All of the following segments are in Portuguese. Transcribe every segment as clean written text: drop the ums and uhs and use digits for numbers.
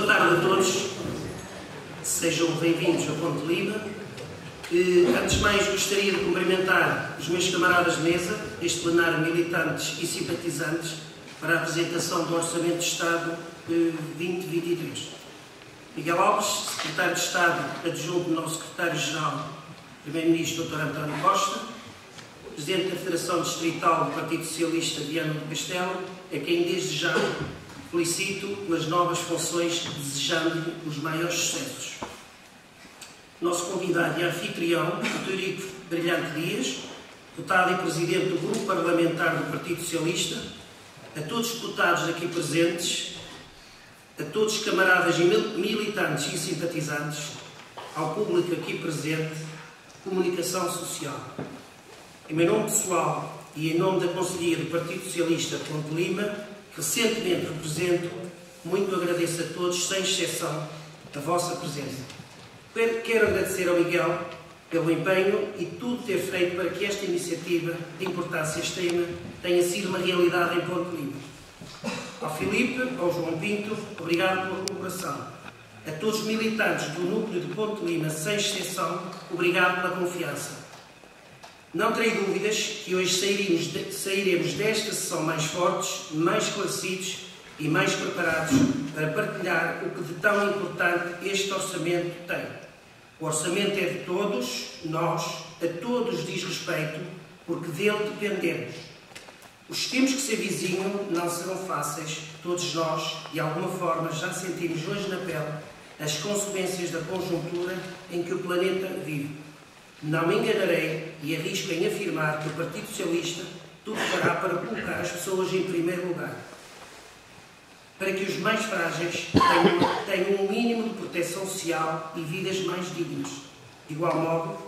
boa tarde a todos, sejam bem-vindos a Ponte Lima. Antes de mais, gostaria de cumprimentar os meus camaradas de mesa, este plenário militantes e simpatizantes, para a apresentação do Orçamento de Estado 2023. Miguel Alves, Secretário de Estado adjunto do nosso Secretário-Geral, Primeiro-Ministro Dr. António Costa, Presidente da Federação Distrital do Partido Socialista, Viana do Castelo, a quem desde já felicito pelas novas funções, desejando-lhe os maiores sucessos. Nosso convidado e anfitrião, Dr. Eurico Brilhante Dias, deputado e Presidente do Grupo Parlamentar do Partido Socialista, a todos os deputados aqui presentes, a todos os camaradas e militantes e simpatizantes, ao público aqui presente, comunicação social. Em meu nome pessoal e em nome da Conselhia do Partido Socialista de Ponte Lima, que recentemente represento, muito agradeço a todos, sem exceção, a vossa presença. Quero agradecer ao Miguel pelo empenho e tudo ter feito para que esta iniciativa de importância extrema tenha sido uma realidade em Ponte Lima. Ao Filipe, ao João Pinto, obrigado pela colaboração. A todos os militantes do núcleo de Ponte Lima, sem exceção, obrigado pela confiança. Não terei dúvidas que hoje sairemos desta sessão mais fortes, mais esclarecidos e mais preparados para partilhar o que de tão importante este orçamento tem. O orçamento é de todos, nós, a todos diz respeito, porque dele dependemos. Os tempos que se avizinham não serão fáceis, todos nós, de alguma forma, já sentimos hoje na pele as consequências da conjuntura em que o planeta vive. Não me enganarei e arrisco em afirmar que o Partido Socialista tudo fará para colocar as pessoas em primeiro lugar, para que os mais frágeis tenham um mínimo de proteção social e vidas mais dignas. De igual modo,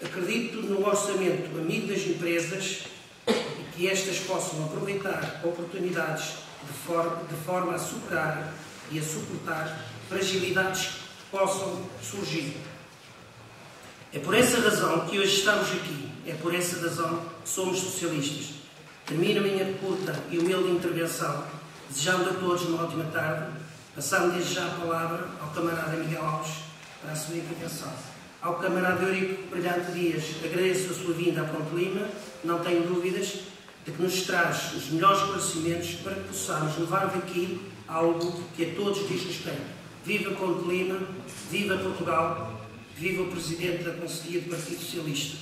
acredito no orçamento amigo das empresas e que estas possam aproveitar oportunidades de forma a superar e a suportar fragilidades que possam surgir. É por essa razão que hoje estamos aqui, é por essa razão que somos socialistas. Termino a minha curta e humilde intervenção, desejando a todos uma ótima tarde, passando desde já a palavra ao camarada Miguel Alves para a sua intervenção. Ao camarada Eurico Brilhante Dias, agradeço a sua vinda a Ponte Lima, não tenho dúvidas de que nos traz os melhores esclarecimentos para que possamos levar daqui algo que a todos diz respeito. Viva Ponte Lima, viva Portugal, viva o Presidente da Conselhia do Partido Socialista.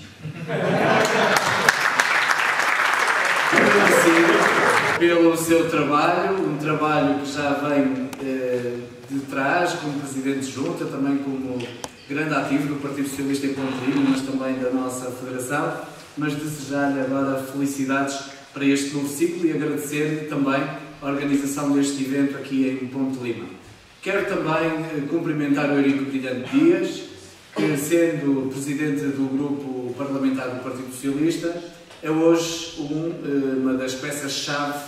Agradecido pelo seu trabalho, um trabalho que já vem de trás, como Presidente de Junta, também como grande ativo do Partido Socialista em Ponte Lima, mas também da nossa Federação, mas desejar-lhe agora felicidades para este novo ciclo e agradecer-lhe também a organização deste evento aqui em Ponte Lima. Quero também cumprimentar o Eurico Brilhante Dias, que, sendo Presidente do Grupo Parlamentar do Partido Socialista, é hoje uma das peças-chave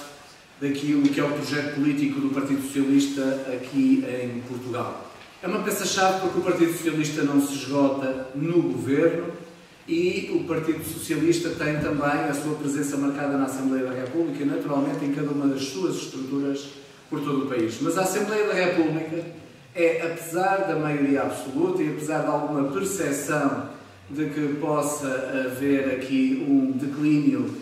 daquilo que é o projeto político do Partido Socialista aqui em Portugal. É uma peça-chave porque o Partido Socialista não se esgota no governo e o Partido Socialista tem também a sua presença marcada na Assembleia da República e, naturalmente, em cada uma das suas estruturas por todo o país. Mas a Assembleia da República é, apesar da maioria absoluta e apesar de alguma percepção de que possa haver aqui um declínio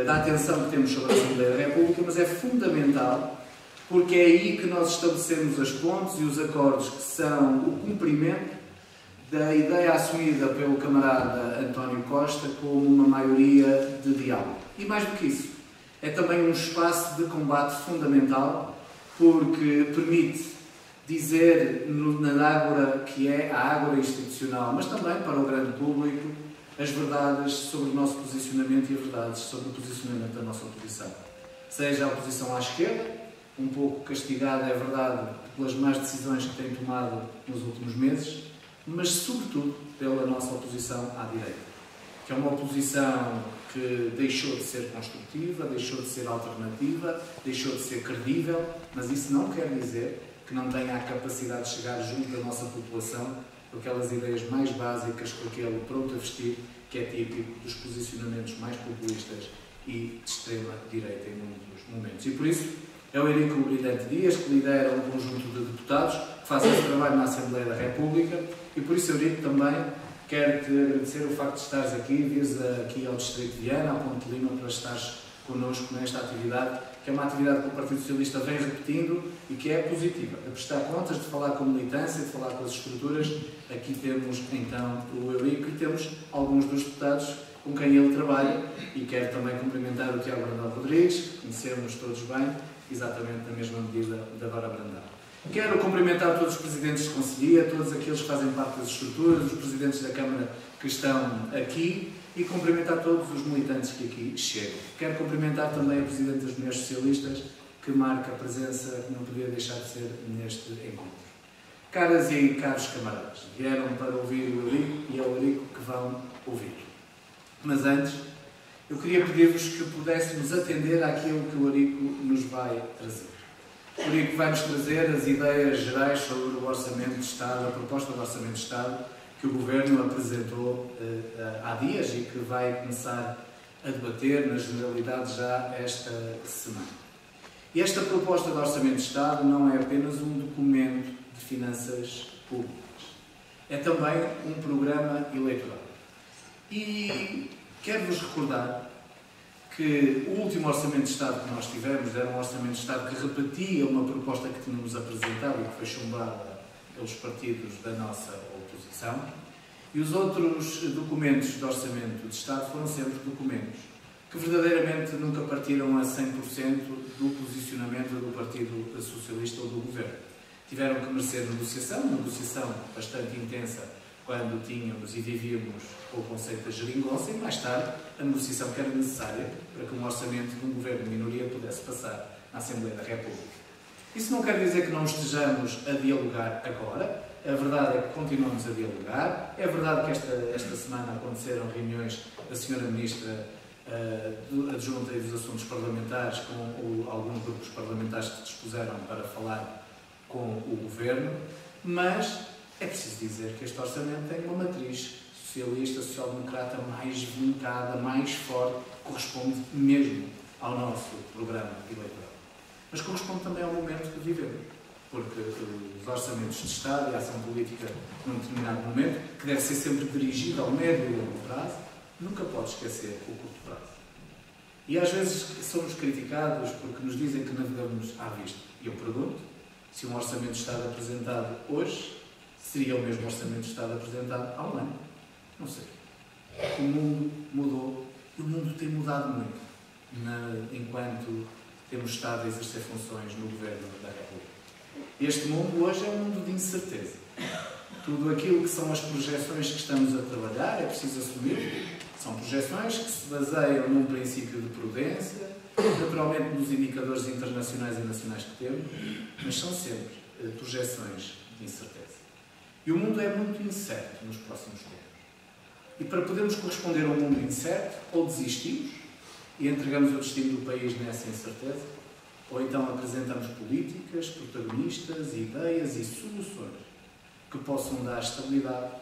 da atenção que temos sobre a Assembleia da República, mas é fundamental porque é aí que nós estabelecemos as pontes e os acordos que são o cumprimento da ideia assumida pelo camarada António Costa como uma maioria de diálogo. E mais do que isso, é também um espaço de combate fundamental porque permite dizer na ágora que é a ágora institucional, mas também para o grande público, as verdades sobre o nosso posicionamento e as verdades sobre o posicionamento da nossa oposição. Seja a oposição à esquerda, um pouco castigada, é verdade, pelas más decisões que tem tomado nos últimos meses, mas sobretudo pela nossa oposição à direita, que é uma oposição que deixou de ser construtiva, deixou de ser alternativa, deixou de ser credível, mas isso não quer dizer que não tenha a capacidade de chegar junto da nossa população com aquelas ideias mais básicas, com aquele pronto a vestir que é típico dos posicionamentos mais populistas e de extrema direita em muitos momentos. E por isso É o Eurico Brilhante Dias, que lidera um conjunto de deputados que fazem esse trabalho na Assembleia da República, e por isso, Eurico, também quero-te agradecer o facto de estares aqui, vires aqui ao Distrito de Viana, ao Ponte Lima, para estares connosco nesta atividade, que é uma atividade que o Partido Socialista vem repetindo e que é positiva. De prestar contas, de falar com a militância, de falar com as estruturas. Aqui temos, então, o Eurico e temos alguns dos deputados com quem ele trabalha, e quero também cumprimentar o Tiago Brandão Rodrigues, conhecemos todos bem, exatamente na mesma medida da Dora Brandão. Quero cumprimentar todos os presidentes de conselhia, todos aqueles que fazem parte das estruturas, os presidentes da Câmara que estão aqui, e cumprimentar todos os militantes que aqui chegam. Quero cumprimentar também a Presidente das Mulheres Socialistas, que marca a presença que não podia deixar de ser neste encontro. Caras e caros camaradas, vieram para ouvir o Eurico e é o Eurico que vão ouvir. Mas antes, eu queria pedir-vos que pudéssemos atender àquilo que o Eurico nos vai trazer. O Eurico vai-nos trazer as ideias gerais sobre o Orçamento de Estado, a proposta do Orçamento de Estado, que o Governo apresentou há dias e que vai começar a debater na generalidade já esta semana. E esta proposta de Orçamento de Estado não é apenas um documento de finanças públicas, é também um programa eleitoral. E quero-vos recordar que o último Orçamento de Estado que nós tivemos era um Orçamento de Estado que repetia uma proposta que tínhamos apresentado e que foi chumbada pelos partidos da nossa oposição, e os outros documentos de Orçamento de Estado foram sempre documentos que verdadeiramente nunca partiram a 100% do posicionamento do Partido Socialista ou do Governo. Tiveram que merecer negociação bastante intensa quando tínhamos e vivíamos com o conceito da geringonça, e mais tarde a negociação que era necessária para que um orçamento de um Governo de minoria pudesse passar na Assembleia da República. Isso não quer dizer que não estejamos a dialogar agora. A verdade é que continuamos a dialogar. É verdade que esta semana aconteceram reuniões da Sra. Ministra Adjunta e dos Assuntos Parlamentares com alguns grupos parlamentares que dispuseram para falar com o Governo, mas é preciso dizer que este orçamento tem uma matriz socialista, social-democrata mais vincada, mais forte, corresponde mesmo ao nosso programa eleitoral. Mas corresponde também ao momento que vivemos, porque os orçamentos de Estado e a ação política num determinado momento, que deve ser sempre dirigida ao médio e longo prazo, nunca pode esquecer o curto prazo. E às vezes somos criticados porque nos dizem que navegamos à vista. E eu pergunto se um orçamento de Estado apresentado hoje seria o mesmo orçamento de Estado apresentado há um ano. Não sei. O mundo mudou e o mundo tem mudado muito enquanto temos estado a exercer funções no Governo da República. Este mundo hoje é um mundo de incerteza. Tudo aquilo que são as projeções que estamos a trabalhar, é preciso assumir, são projeções que se baseiam num princípio de prudência, naturalmente nos indicadores internacionais e nacionais que temos, mas são sempre projeções de incerteza. E o mundo é muito incerto nos próximos tempos. E para podermos corresponder a um mundo incerto, ou desistimos e entregamos o destino do país nessa incerteza, ou então apresentamos políticas, protagonistas, ideias e soluções que possam dar estabilidade,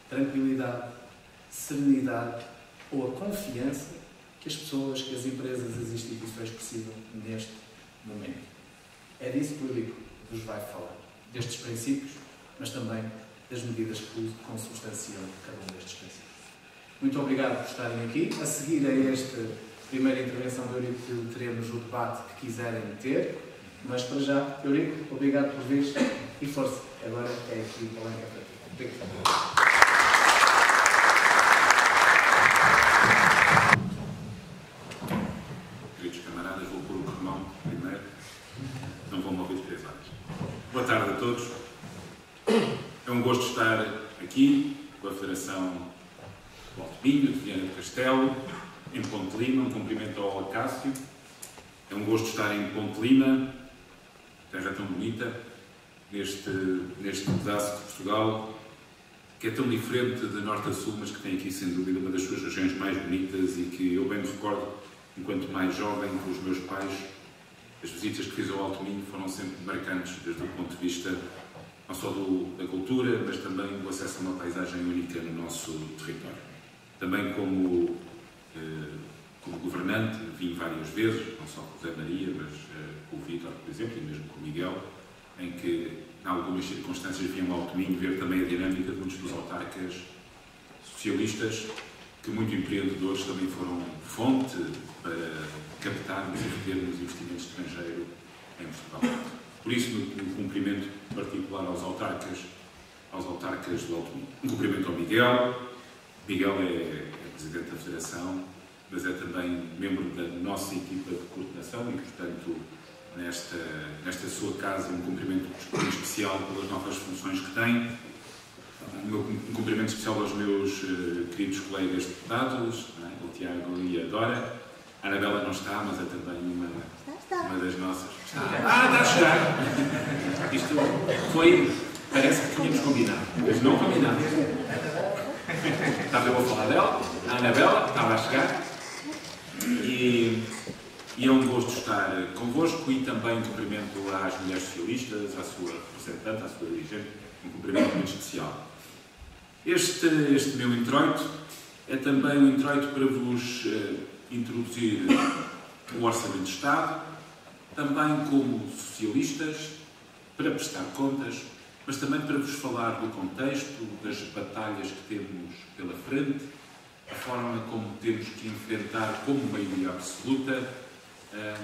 tranquilidade, serenidade ou a confiança que as pessoas, que as empresas, as instituições precisam neste momento. É disso que o Eurico vos vai falar, destes princípios, mas também das medidas que consubstanciam cada um destes princípios. Muito obrigado por estarem aqui. A seguir a esta primeira intervenção do Eurico, teremos o debate que quiserem ter, mas para já, Eurico, obrigado por vir e força. Agora é aqui o palanque para ti. Obrigado. Queridos camaradas, vou pôr o corrimão primeiro, não vão ouvir três horas. Boa tarde a todos. É um gosto estar aqui com a Federação Ponte Minho, de Viana do Castelo, em Ponte Lima. Um cumprimento ao Acácio. É um gosto estar em Ponte Lima, terra tão bonita, neste pedaço de Portugal, que é tão diferente de norte a sul, mas que tem aqui, sem dúvida, uma das suas regiões mais bonitas e que eu bem me recordo, enquanto mais jovem, com os meus pais, as visitas que fiz ao Alto Minho foram sempre marcantes, desde o ponto de vista não só da cultura, mas também do acesso a uma paisagem única no nosso território. Também como como governante, vim várias vezes, não só com o Zé Maria, mas com o Vítor, por exemplo, e mesmo com o Miguel, em que, em algumas circunstâncias, vinham ao domingo ver também a dinâmica de muitos dos autarcas socialistas, que muito empreendedores também foram fonte para captarmos e retermos investimento estrangeiro em Portugal. Por isso, no cumprimento particular aos autarcas do Alto Minho. Um cumprimento ao Miguel. Miguel é Presidente da Federação, mas é também membro da nossa equipa de coordenação e, portanto, nesta sua casa, um cumprimento especial pelas novas funções que tem. Um cumprimento especial aos meus queridos colegas deputados, o Tiago e a Dora. A Anabela não está, mas é também uma das nossas. Está a chegar! Isto foi... Parece que tínhamos combinado, mas não combinamos. Estava eu a falar dela, a Anabela, estava a chegar. E é um gosto estar convosco e também cumprimento às mulheres socialistas, à sua representante, à sua dirigente, um cumprimento muito especial. Este meu introito é também um introito para vos introduzir o Orçamento de Estado, também como socialistas, para prestar contas, mas também para vos falar do contexto, das batalhas que temos pela frente, a forma como temos que enfrentar como maioria absoluta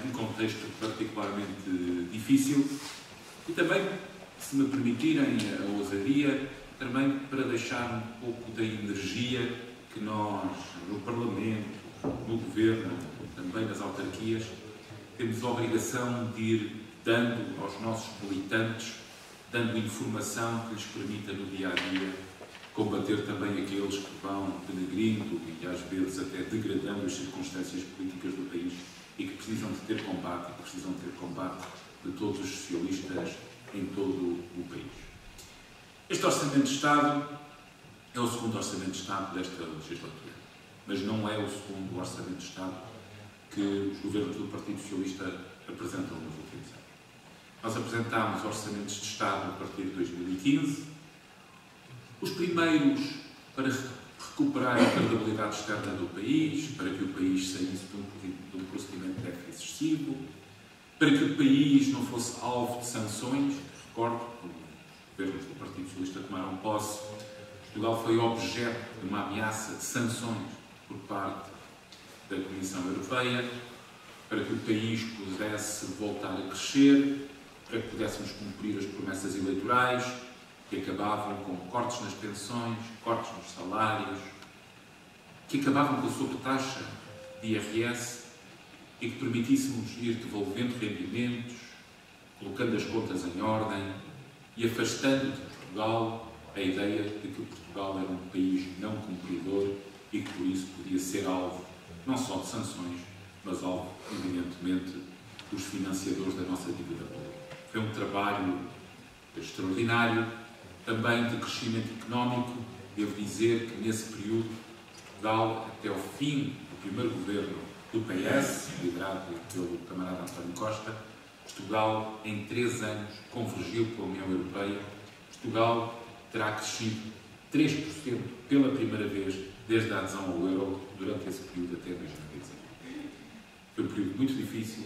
um contexto particularmente difícil e também, se me permitirem a ousadia, também para deixar um pouco da energia que nós, no Parlamento, no Governo, também nas autarquias, temos a obrigação de ir dando aos nossos militantes, dando informação que lhes permita no dia-a-dia combater também aqueles que vão denegrindo e às vezes até degradando as circunstâncias políticas do país e que precisam de ter combate, de todos os socialistas em todo o país. Este Orçamento de Estado é o segundo Orçamento de Estado desta legislatura, mas não é o segundo Orçamento de Estado que os governos do Partido Socialista apresentam nos últimos anos. Nós apresentámos orçamentos de Estado a partir de 2015, os primeiros para recuperar a credibilidade externa do país, para que o país saísse de um procedimento de déficit excessivo, para que o país não fosse alvo de sanções. Recordo, quando os governos do Partido Socialista tomaram posse, Portugal foi objeto de uma ameaça de sanções por parte da Comissão Europeia, para que o país pudesse voltar a crescer, para que pudéssemos cumprir as promessas eleitorais, que acabavam com cortes nas pensões, cortes nos salários, que acabavam com a sobretaxa de IRS e que permitíssemos ir devolvendo rendimentos, colocando as contas em ordem e afastando de Portugal a ideia de que Portugal era um país não cumpridor e que por isso podia ser alvo não só de sanções, mas alvo, evidentemente, dos financiadores da nossa dívida pública. Foi um trabalho extraordinário, também de crescimento económico. Devo dizer que nesse período, Portugal, até ao fim do primeiro governo do PS, liderado pelo camarada António Costa, Portugal, em 3 anos, convergiu com a União Europeia. Portugal terá crescido 3% pela primeira vez desde a adesão ao euro durante esse período até 2019. Foi um período muito difícil.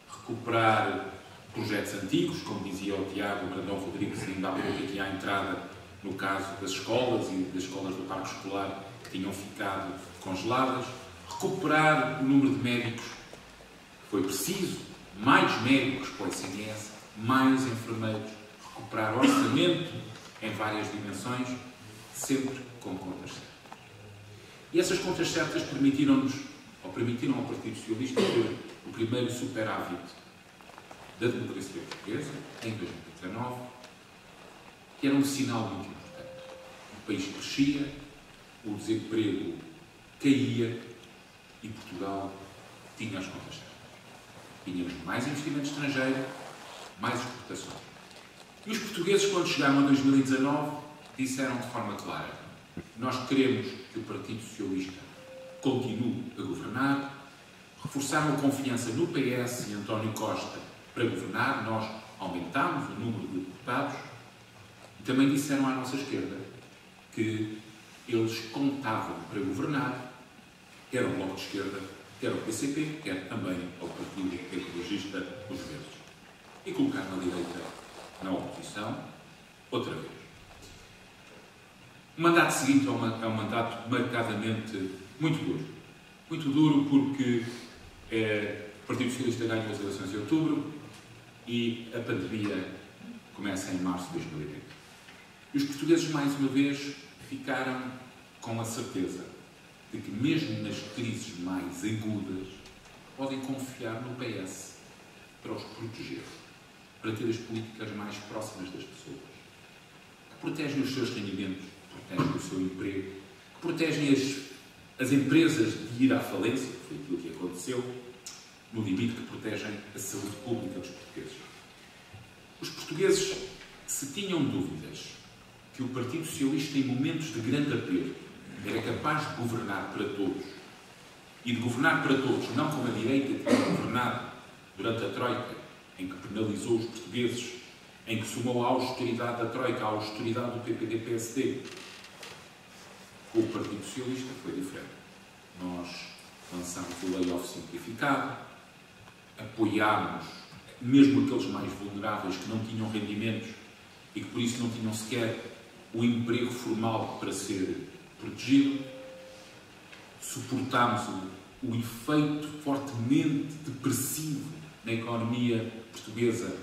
Recuperar projetos antigos, como dizia o Tiago Brandão Rodrigues, ainda há pouco aqui à entrada, no caso das escolas e das escolas do parque escolar que tinham ficado congeladas. Recuperar o número de médicos. Foi preciso mais médicos para o SNS, mais enfermeiros. Recuperar orçamento em várias dimensões, sempre com contas certas. E essas contas certas permitiram ao Partido Socialista ter o primeiro superávit da democracia portuguesa, em 2019, que era um sinal muito importante. O país crescia, o desemprego caía e Portugal tinha as contas certas. Tínhamos mais investimento estrangeiro, mais exportações. E os portugueses, quando chegaram a 2019, disseram de forma clara: nós queremos que o Partido Socialista continue a governar. Reforçaram a confiança no PS e António Costa para governar. Nós aumentámos o número de deputados e também disseram à nossa esquerda que eles contavam para governar, quer o Bloco de Esquerda, quer ao PCP, quer também ao Partido Ecologista dos Verdes. E colocar na direita na oposição, outra vez. O mandato seguinte é um mandato marcadamente muito duro. Muito duro porque o Partido Socialista ganha as eleições em outubro e a pandemia começa em março de 2020. E os portugueses, mais uma vez, ficaram com a certeza de que, mesmo nas crises mais agudas, podem confiar no PS para os proteger, para ter as políticas mais próximas das pessoas, que protegem os seus rendimentos, que protegem o seu emprego, que protegem as empresas de ir à falência, que foi aquilo que aconteceu, no limite que protegem a saúde pública dos portugueses. Os portugueses, se tinham dúvidas que o Partido Socialista, em momentos de grande aperto, era capaz de governar para todos, e de governar para todos, não como a direita tinha governado durante a Troika, em que penalizou os portugueses, em que somou a austeridade da Troika à austeridade do PPD-PSD, com o Partido Socialista foi diferente. Nós lançámos o layoff simplificado, apoiámos mesmo aqueles mais vulneráveis que não tinham rendimentos e que por isso não tinham sequer o emprego formal para ser protegido. Suportámos o efeito fortemente depressivo na economia portuguesa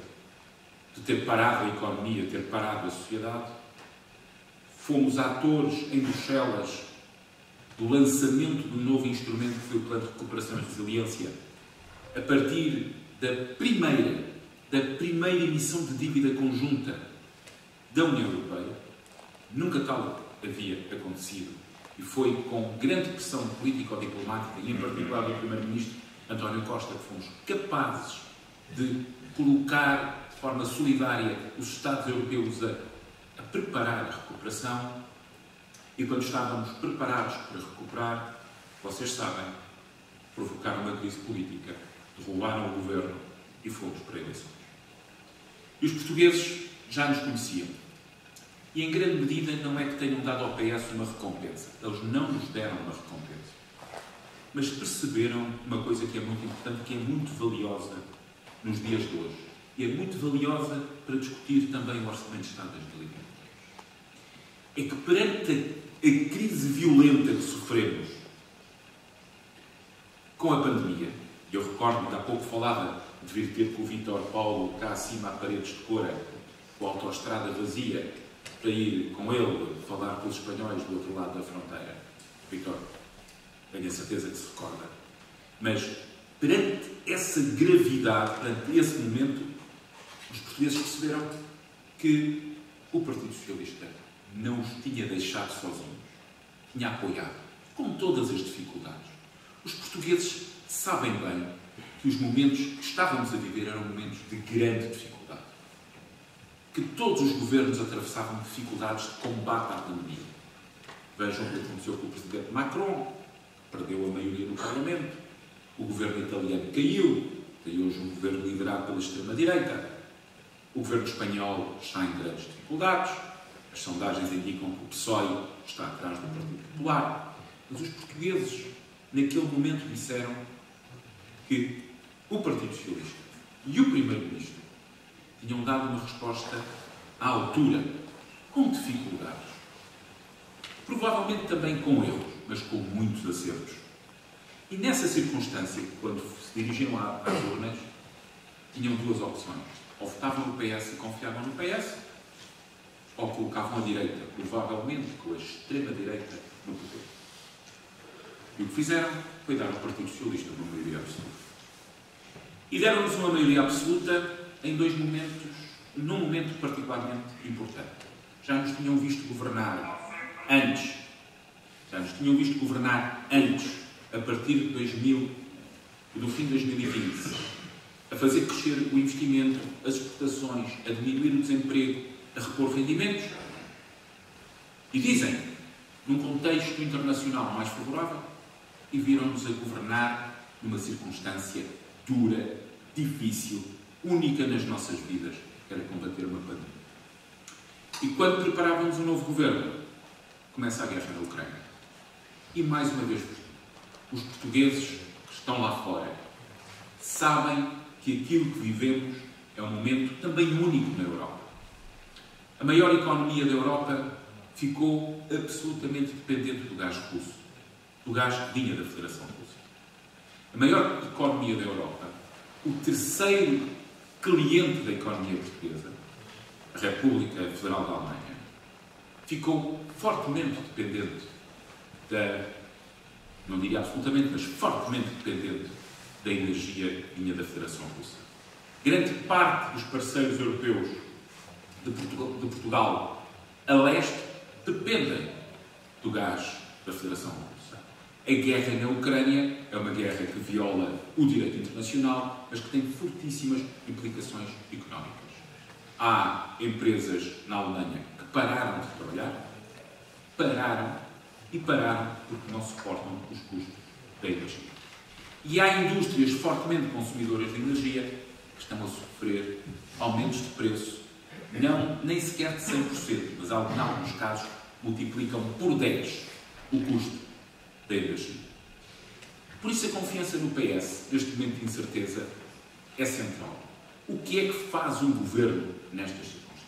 de ter parado a economia, ter parado a sociedade. Fomos atores em Bruxelas do lançamento do novo instrumento que foi o Plano de Recuperação e Resiliência, a partir da primeira emissão de dívida conjunta da União Europeia. Nunca tal havia acontecido e foi com grande pressão político-diplomática e, em particular, do Primeiro-Ministro António Costa, que fomos capazes de colocar de forma solidária os Estados europeus a preparar a recuperação. E quando estávamos preparados para recuperar, vocês sabem, provocaram uma crise política, derrubaram o governo e fomos para eleições. E os portugueses já nos conheciam. E em grande medida não é que tenham dado ao PS uma recompensa. Eles não nos deram uma recompensa. Mas perceberam uma coisa que é muito importante, que é muito valiosa nos dias de hoje. E é muito valiosa para discutir também o Orçamento de Estado de 2020. É que perante a crise violenta que sofremos com a pandemia, e eu recordo que há pouco falava de vir ter com o Vítor Paulo cá acima a Paredes de Cora, com a autoestrada vazia, para ir com ele falar com os espanhóis do outro lado da fronteira. Vítor, tenho a certeza que se recorda. Mas, perante essa gravidade, perante esse momento, os portugueses perceberam que o Partido Socialista não os tinha deixado sozinhos. Tinha apoiado, com todas as dificuldades. Os portugueses sabem bem que os momentos que estávamos a viver eram momentos de grande dificuldade. Que todos os governos atravessavam dificuldades de combate à pandemia. Vejam o que aconteceu com o presidente Macron, que perdeu a maioria do Parlamento. O governo italiano caiu, tem hoje um governo liderado pela extrema-direita. O governo espanhol está em grandes dificuldades. As sondagens indicam que o PSOE está atrás do Partido Popular. Mas os portugueses, naquele momento, disseram que o Partido Socialista e o Primeiro-Ministro tinham dado uma resposta à altura, com dificuldades. Provavelmente também com erros, mas com muitos acertos. E nessa circunstância, quando se dirigiam às urnas, tinham duas opções. Ou votavam no PS e confiavam no PS, ou colocavam a direita, provavelmente com a extrema-direita, no poder. E o que fizeram foi dar ao Partido Socialista uma maioria absoluta. E deram-nos uma maioria absoluta em dois momentos, num momento particularmente importante. Já nos tinham visto governar antes, a partir de do fim de 2020, a fazer crescer o investimento, as exportações, a diminuir o desemprego, a repor rendimentos. E dizem, num contexto internacional mais favorável, e viram-nos a governar numa circunstância dura, difícil, única nas nossas vidas, que era combater uma pandemia. E quando preparávamos um novo governo, começa a guerra na Ucrânia. E mais uma vez, os portugueses que estão lá fora, sabem que aquilo que vivemos é um momento também único na Europa. A maior economia da Europa ficou absolutamente dependente do gás russo, do gás que vinha da Federação Russa. A maior economia da Europa, o terceiro cliente da economia portuguesa, a República Federal da Alemanha, ficou fortemente dependente não diria absolutamente, mas fortemente dependente da energia que vinha da Federação Russa. Grande parte dos parceiros europeus de Portugal a leste dependem do gás da Federação Russa. A guerra na Ucrânia é uma guerra que viola o direito internacional, mas que tem fortíssimas implicações económicas. Há empresas na Alemanha que pararam de trabalhar, pararam porque não suportam os custos da energia. E há indústrias fortemente consumidoras de energia que estão a sofrer aumentos de preço, nem sequer de 100%, mas em alguns casos multiplicam por 10 o custo da energia. Por isso a confiança no PS, neste momento de incerteza, é central. O que é que faz um governo nestas circunstâncias?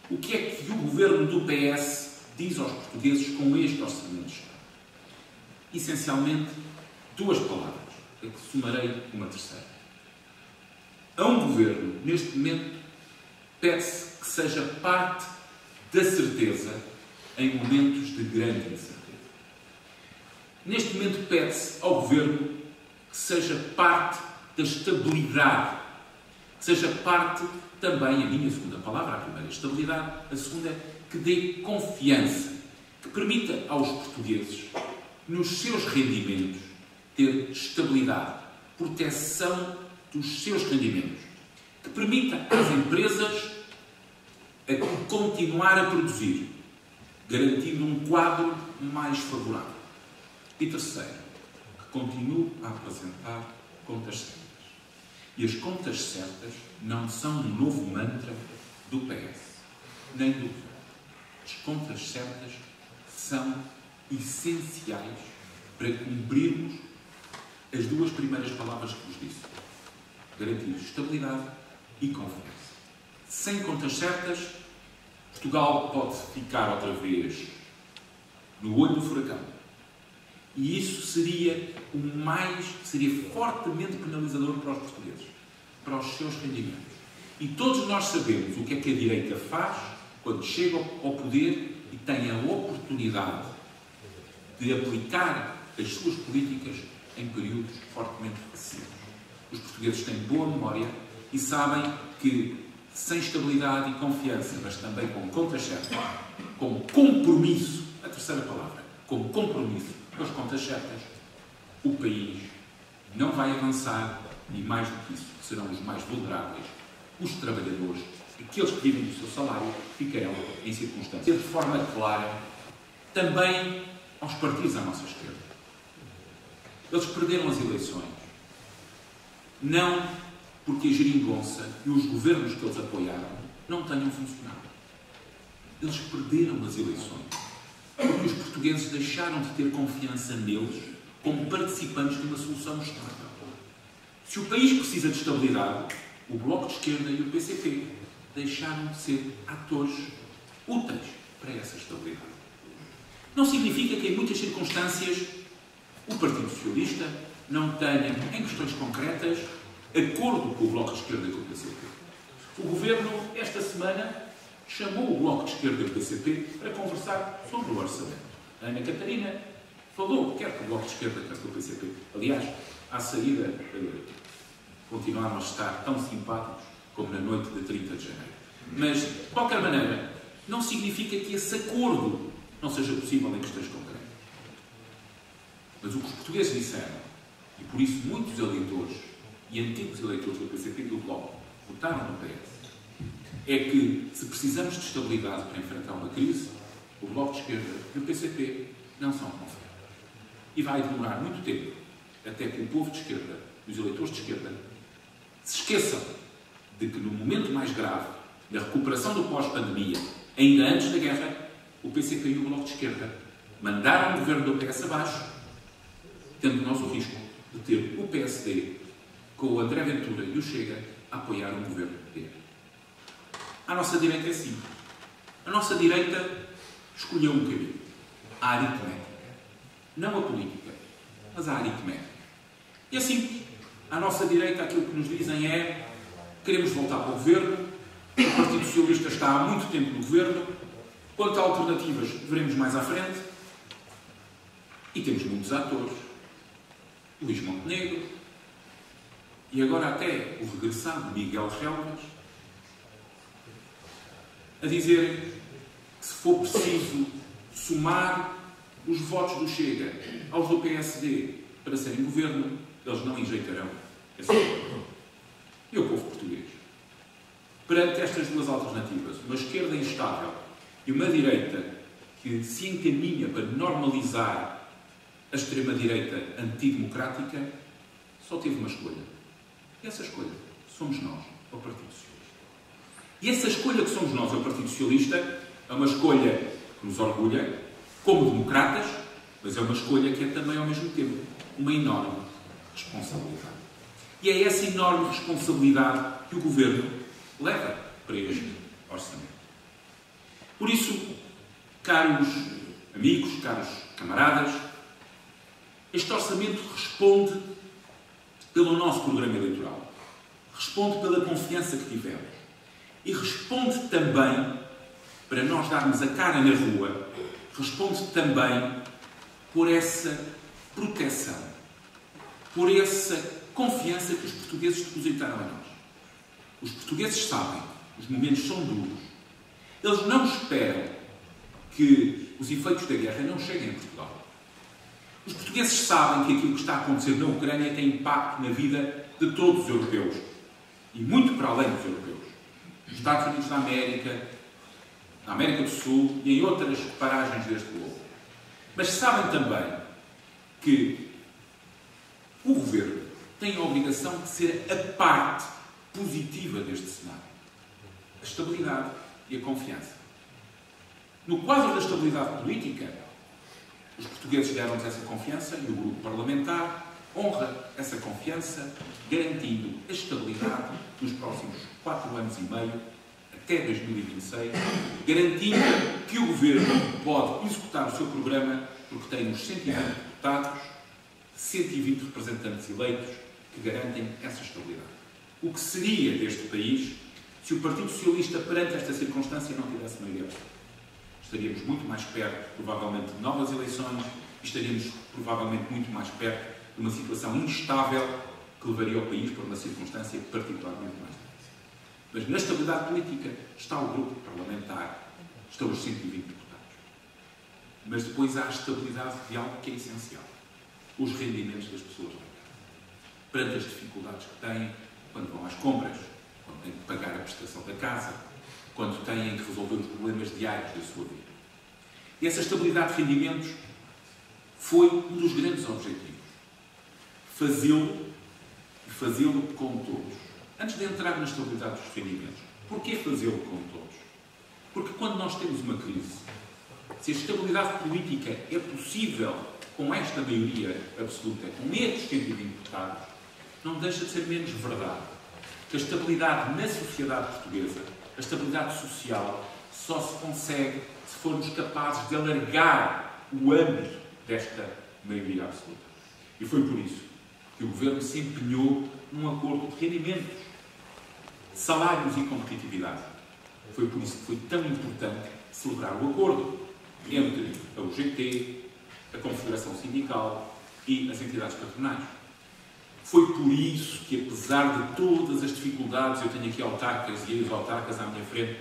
O que é que o governo do PS diz aos portugueses com este orçamento de Estado? Essencialmente, duas palavras, a que somarei uma terceira. A um governo, neste momento, pede-se que seja parte da certeza em momentos de grande incerteza. Neste momento, pede-se ao governo que seja parte da estabilidade, que seja parte também, a minha segunda palavra, a primeira é estabilidade, a segunda é que dê confiança, que permita aos portugueses, nos seus rendimentos, ter estabilidade, proteção dos seus rendimentos, que permita às empresas a continuar a produzir, garantindo um quadro mais favorável. E terceiro, que continue a apresentar contas certas. E as contas certas não são um novo mantra do PS, nem do governo. As contas certas são essenciais para cumprirmos as duas primeiras palavras que vos disse. Garantir estabilidade e confiança. Sem contas certas, Portugal pode ficar outra vez no olho do furacão. E isso seria fortemente penalizador para os portugueses, para os seus rendimentos. E todos nós sabemos o que é que a direita faz quando chega ao poder e tem a oportunidade de aplicar as suas políticas em períodos fortemente recessivos. Os portugueses têm boa memória e sabem que sem estabilidade e confiança, mas também com contas certas, com compromisso, a terceira palavra, com compromisso com as contas certas, o país não vai avançar e, mais do que isso, serão os mais vulneráveis, os trabalhadores, aqueles que vivem do seu salário, ficarão em circunstâncias de forma clara também aos partidos à nossa esquerda. Eles perderam as eleições, não porque a geringonça e os governos que eles apoiaram não tenham funcionado. Eles perderam as eleições porque os portugueses deixaram de ter confiança neles como participantes de uma solução estável. Se o país precisa de estabilidade, o Bloco de Esquerda e o PCP deixaram de ser atores úteis para essa estabilidade. Não significa que, em muitas circunstâncias, o Partido Socialista não tenha, em questões concretas, acordo com o Bloco de Esquerda e com o PCP. O Governo, esta semana, chamou o Bloco de Esquerda e o PCP para conversar sobre o orçamento. A Ana Catarina falou, quer com o Bloco de Esquerda, quer com o PCP. Aliás, à saída, continuaram a estar tão simpáticos como na noite de 30 de janeiro. Mas, de qualquer maneira, não significa que esse acordo não seja possível em questões concretas. Mas o que os portugueses disseram, e por isso muitos eleitores e antigos eleitores do PCP e do Bloco votaram no PS, é que, se precisamos de estabilidade para enfrentar uma crise, o Bloco de Esquerda e o PCP não são confiáveis. E vai demorar muito tempo até que o povo de esquerda e os eleitores de esquerda se esqueçam de que, no momento mais grave da recuperação do pós-pandemia, ainda antes da guerra, o PCP e o Bloco de Esquerda mandaram o governo do PS abaixo, tendo nós o risco de de ter o PSD com o André Ventura e o Chega a apoiar o governo dele. A nossa direita é simples. A nossa direita escolheu um caminho. A aritmética. Não a política, mas a aritmética. E é simples. À nossa direita aquilo que nos dizem é: queremos voltar para o governo, o Partido Socialista está há muito tempo no governo, quanto a alternativas veremos mais à frente, e temos muitos atores. Luís Montenegro, e agora até o regressado Miguel Relvas, a dizer que se for preciso somar os votos do Chega aos do PSD para serem governo, eles não enjeitarão essa coisa. E o povo português, perante estas duas alternativas, uma esquerda instável e uma direita que se encaminha para normalizar a extrema-direita antidemocrática, só teve uma escolha. E essa escolha somos nós, o Partido Socialista. E essa escolha que somos nós, o Partido Socialista, é uma escolha que nos orgulha, como democratas, mas é uma escolha que é também, ao mesmo tempo, uma enorme responsabilidade. E é essa enorme responsabilidade que o Governo leva para este orçamento. Por isso, caros amigos, caros camaradas, este orçamento responde pelo nosso programa eleitoral, responde pela confiança que tivemos e responde também, para nós darmos a cara na rua, responde também por essa proteção, por essa confiança que os portugueses depositaram em nós. Os portugueses sabem, os momentos são duros, eles não esperam que os efeitos da guerra não cheguem a Portugal. Os portugueses sabem que aquilo que está a acontecer na Ucrânia tem impacto na vida de todos os europeus. E muito para além dos europeus. Nos Estados Unidos da América, na América do Sul e em outras paragens deste globo. Mas sabem também que o Governo tem a obrigação de ser a parte positiva deste cenário. A estabilidade e a confiança. No quadro da estabilidade política, os portugueses deram-nos essa confiança e o grupo parlamentar honra essa confiança, garantindo a estabilidade nos próximos 4 anos e meio, até 2026, garantindo que o Governo pode executar o seu programa porque tem os 120 deputados, 120 representantes eleitos que garantem essa estabilidade. O que seria deste país se o Partido Socialista, perante esta circunstância, não tivesse maioria absoluta? Estaríamos muito mais perto, provavelmente, de novas eleições e estaríamos, provavelmente, muito mais perto de uma situação instável que levaria o país para uma circunstância particularmente mais difícil. Mas na estabilidade política está o grupo parlamentar, estão os 120 deputados. Mas depois há a estabilidade de algo que é essencial. Os rendimentos das pessoas. Perante as dificuldades que têm quando vão às compras, quando têm que pagar a prestação da casa, quando têm que resolver os problemas diários da sua vida. E essa estabilidade de rendimentos foi um dos grandes objetivos. Fazê-lo e fazê-lo com todos. Antes de entrar na estabilidade dos rendimentos, porquê fazê-lo com todos? Porque quando nós temos uma crise, se a estabilidade política é possível com esta maioria absoluta, com estes 120 deputados, não deixa de ser menos verdade que a estabilidade na sociedade portuguesa, a estabilidade social, só se consegue se formos capazes de alargar o âmbito desta maioria absoluta. E foi por isso que o Governo se empenhou num acordo de rendimentos, salários e competitividade. Foi por isso que foi tão importante celebrar o acordo entre a UGT, a Confederação Sindical e as entidades patronais. Foi por isso que, apesar de todas as dificuldades, eu tenho aqui autarcas e ex-autarcas à minha frente,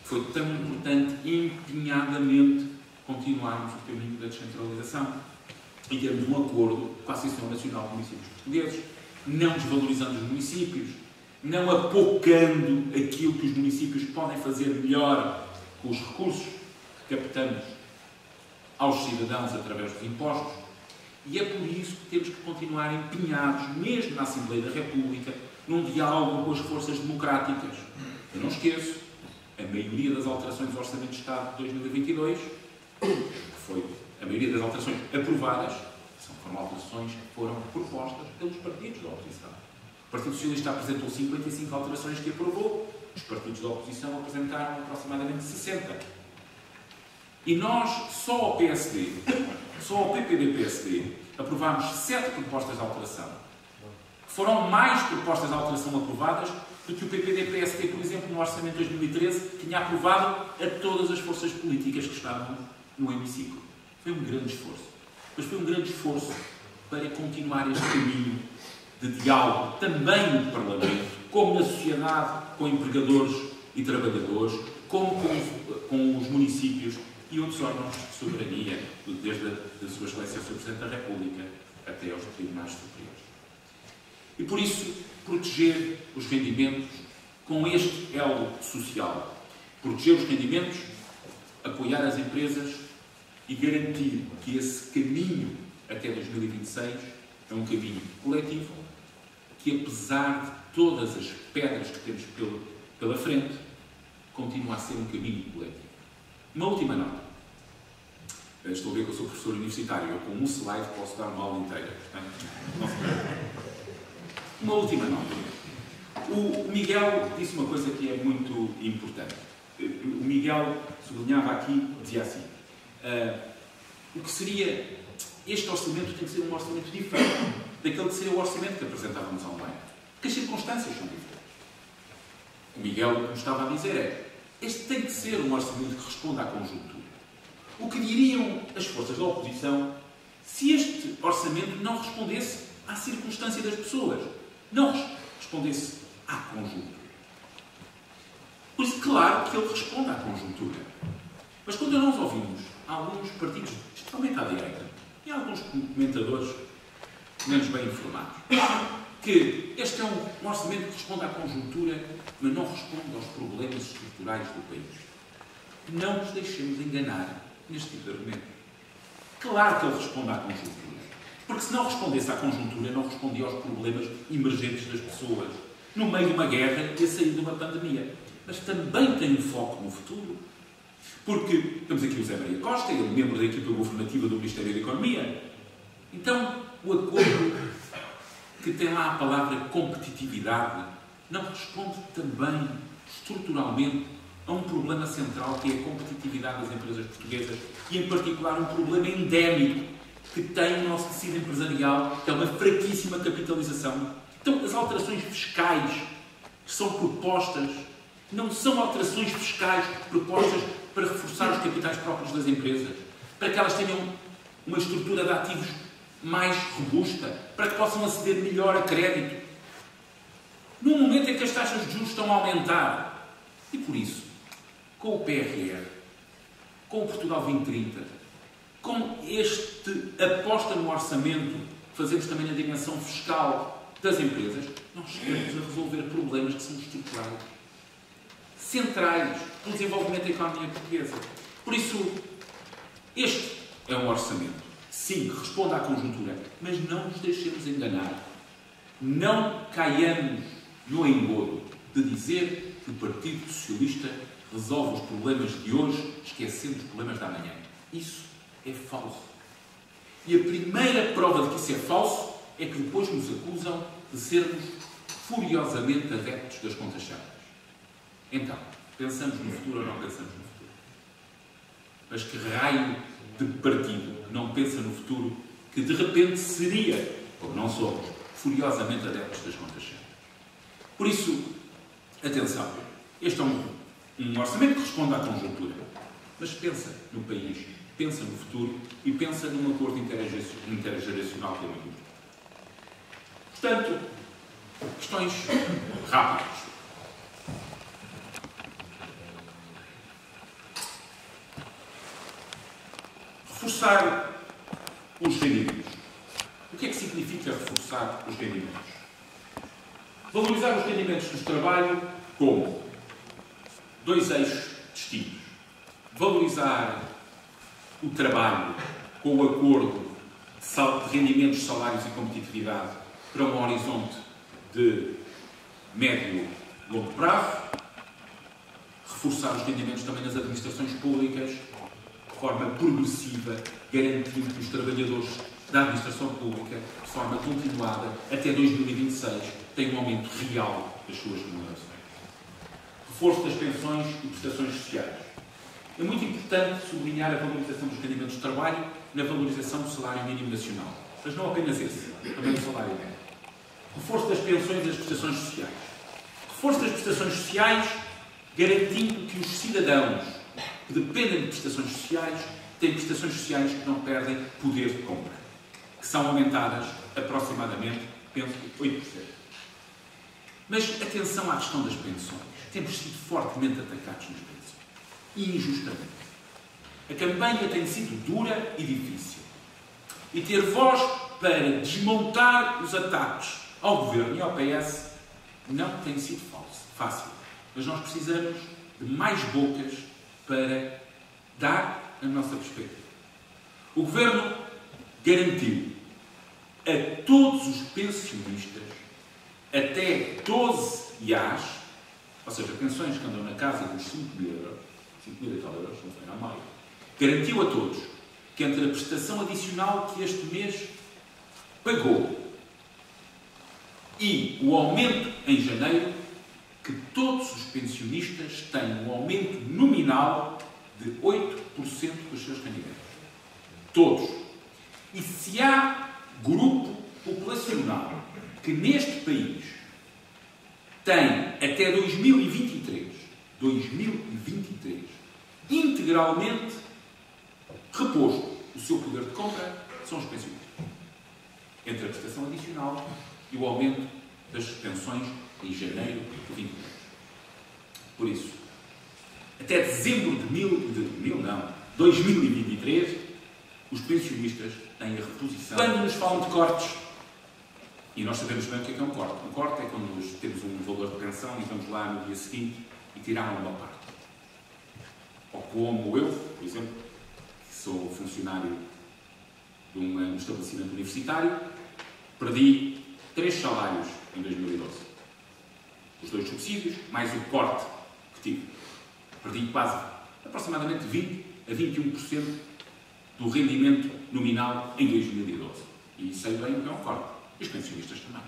foi tão importante empenhadamente continuarmos o caminho da descentralização e termos um acordo com a Associação Nacional de Municípios Portugueses, não desvalorizando os municípios, não apocando aquilo que os municípios podem fazer melhor com os recursos que captamos aos cidadãos através dos impostos. E é por isso que temos que continuar empenhados, mesmo na Assembleia da República, num diálogo com as forças democráticas. Eu não esqueço, a maioria das alterações do Orçamento de Estado de 2022, que foi a maioria das alterações aprovadas, são Foram alterações que foram propostas pelos partidos da oposição. O Partido Socialista apresentou 55 alterações que aprovou, os partidos da oposição apresentaram aproximadamente 60. E nós, só ao PSD, só ao PPD-PSD, aprovámos 7 propostas de alteração. Foram mais propostas de alteração aprovadas do que o PPD-PSD, por exemplo, no Orçamento de 2013, tinha aprovado a todas as forças políticas que estavam no hemiciclo. Foi um grande esforço. Mas foi um grande esforço para continuar este caminho de diálogo, também no Parlamento, como na sociedade, com empregadores e trabalhadores, como com os municípios e outros órgãos de soberania, desde a sua excelência Sr. Presidente da República até aos tribunais superiores. E por isso, proteger os rendimentos com este elo social. Proteger os rendimentos, apoiar as empresas e garantir que esse caminho até 2026 é um caminho coletivo que, apesar de todas as pedras que temos pela frente, continua a ser um caminho coletivo. Uma última nota. Estou a ver que eu sou professor universitário, eu com um slide posso dar uma aula inteira. Portanto, não se preocupe. Uma última nota. O Miguel disse uma coisa que é muito importante. O Miguel sublinhava aqui, dizia assim, o que seria, este orçamento tem que ser um orçamento diferente daquele que seria o orçamento que apresentávamos há um ano. Porque as circunstâncias são diferentes. O Miguel, o que nos estava a dizer é, este tem que ser um orçamento que responda à conjuntura. O que diriam as forças da oposição se este orçamento não respondesse à circunstância das pessoas, não respondesse à conjuntura? Por isso, claro que ele responde à conjuntura. Mas quando nós ouvimos alguns partidos, especialmente à direita, e alguns comentadores menos bem informados, que este é um orçamento que responde à conjuntura, mas não responde aos problemas estruturais do país. Não nos deixemos enganar neste tipo de argumento. Claro que ele responde à conjuntura. Porque se não respondesse à conjuntura, não respondia aos problemas emergentes das pessoas, no meio de uma guerra e a sair de uma pandemia. Mas também tem um foco no futuro. Porque temos aqui o Zé Maria Costa, ele é membro da equipa governativa do Ministério da Economia. Então, o acordo que tem lá a palavra competitividade não responde também, estruturalmente, a um problema central que é a competitividade das empresas portuguesas e, em particular, um problema endémico que tem o nosso tecido empresarial, que é uma fraquíssima capitalização. Então, as alterações fiscais que são propostas não são alterações fiscais propostas para reforçar os capitais próprios das empresas, para que elas tenham uma estrutura de ativos mais robusta, para que possam aceder melhor a crédito. No momento em que as taxas de juros estão a aumentar, e por isso, com o PRR, com o Portugal 2030, com este aposta no orçamento, fazemos também na dimensão fiscal das empresas, nós estamos a resolver problemas que são estruturais, centrais no desenvolvimento da economia portuguesa. Por isso, este é um orçamento, sim, que responde à conjuntura, mas não nos deixemos enganar. Não caiamos no engodo de dizer que o Partido Socialista resolve os problemas de hoje esquecendo os problemas da amanhã. Isso é falso. E a primeira prova de que isso é falso é que depois nos acusam de sermos furiosamente adeptos das contas certas. Então, pensamos no futuro ou não pensamos no futuro? Mas que raio de partido não pensa no futuro que de repente seria, ou não somos, furiosamente adeptos das contas certas? Por isso, atenção, este é um orçamento que responde à conjuntura, mas pensa no país, pensa no futuro e pensa num acordo intergeracional que é muito importante. Portanto, questões rápidas. Reforçar os rendimentos. O que é que significa reforçar os rendimentos? Valorizar os rendimentos do trabalho como dois eixos distintos. Valorizar o trabalho com o acordo de rendimentos, salários e competitividade para um horizonte de médio e longo prazo. Reforçar os rendimentos também nas administrações públicas de forma progressiva, garantindo que os trabalhadores da administração pública, de forma continuada, até 2026, tem um aumento real das suas remunerações. Reforço das pensões e prestações sociais. É muito importante sublinhar a valorização dos rendimentos de trabalho na valorização do salário mínimo nacional. Mas não apenas esse, também o salário mínimo. Reforço das pensões e das prestações sociais. Reforço das prestações sociais, garantindo que os cidadãos que dependem de prestações sociais têm prestações sociais que não perdem poder de compra, que são aumentadas aproximadamente, penso, 8%. Mas atenção à questão das pensões. Temos sido fortemente atacados nas pensões. E injustamente. A campanha tem sido dura e difícil. E ter voz para desmontar os ataques ao Governo e ao PS não tem sido fácil. Mas nós precisamos de mais bocas para dar a nossa perspectiva. O Governo garantiu a todos os pensionistas até 12 IAs, ou seja, pensões que andam na casa dos 5 mil euros, 5 mil e tal euros, não foi na maio, garantiu a todos que entre a prestação adicional que este mês pagou e o aumento em janeiro, que todos os pensionistas têm um aumento nominal de 8% dos seus rendimentos. Todos. E se há grupo populacional que neste país tem até 2023, integralmente reposto o seu poder de compra, são os pensionistas. Entre a prestação adicional e o aumento das pensões em janeiro de 20 anos. Por isso, até dezembro de 2023, os pensionistas têm a reposição. Quando nos falam de cortes, e nós sabemos bem o que é um corte. Um corte é quando temos um valor de pensão e vamos lá no dia seguinte e tirar uma parte. Ou como eu, por exemplo, que sou funcionário de um estabelecimento universitário, perdi 3 salários em 2012. Os 2 subsídios, mais o corte que tive. Perdi aproximadamente 20% a 21% do rendimento nominal em 2012. E sei bem o que é um corte. E os pensionistas também.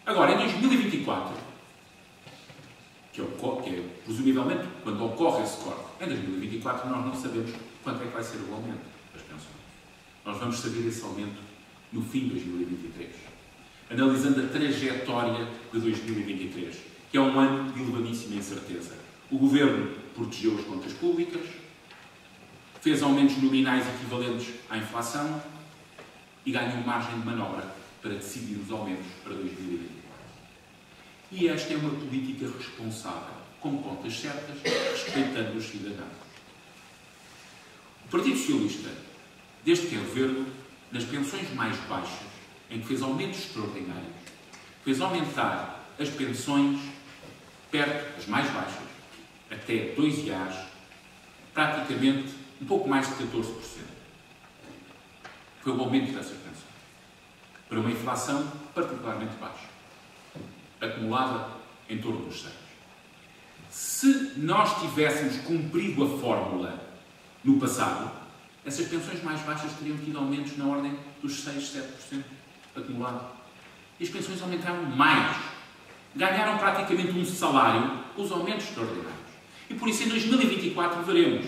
Agora, em 2024, que é presumivelmente quando ocorre esse corte, em 2024 nós não sabemos quanto é que vai ser o aumento das pensões. Nós vamos saber esse aumento no fim de 2023. Analisando a trajetória de 2023, que é um ano de elevadíssima incerteza. O Governo protegeu as contas públicas, fez aumentos nominais equivalentes à inflação e ganhou margem de manobra para decidir os aumentos para 2024. E esta é uma política responsável, com contas certas, respeitando os cidadãos. O Partido Socialista, desde que é governo, nas pensões mais baixas, em que fez aumentos extraordinários, fez aumentar as pensões perto, as mais baixas, até 2 IAs, praticamente um pouco mais de 14%. Foi o aumento dessas pensões. Para uma inflação particularmente baixa, acumulada em torno dos 6%. Se nós tivéssemos cumprido a fórmula no passado, essas pensões mais baixas teriam tido aumentos na ordem dos 6, 7% acumulado. E as pensões aumentaram mais. Ganharam praticamente um salário com os aumentos extraordinários. E por isso, em 2024, veremos.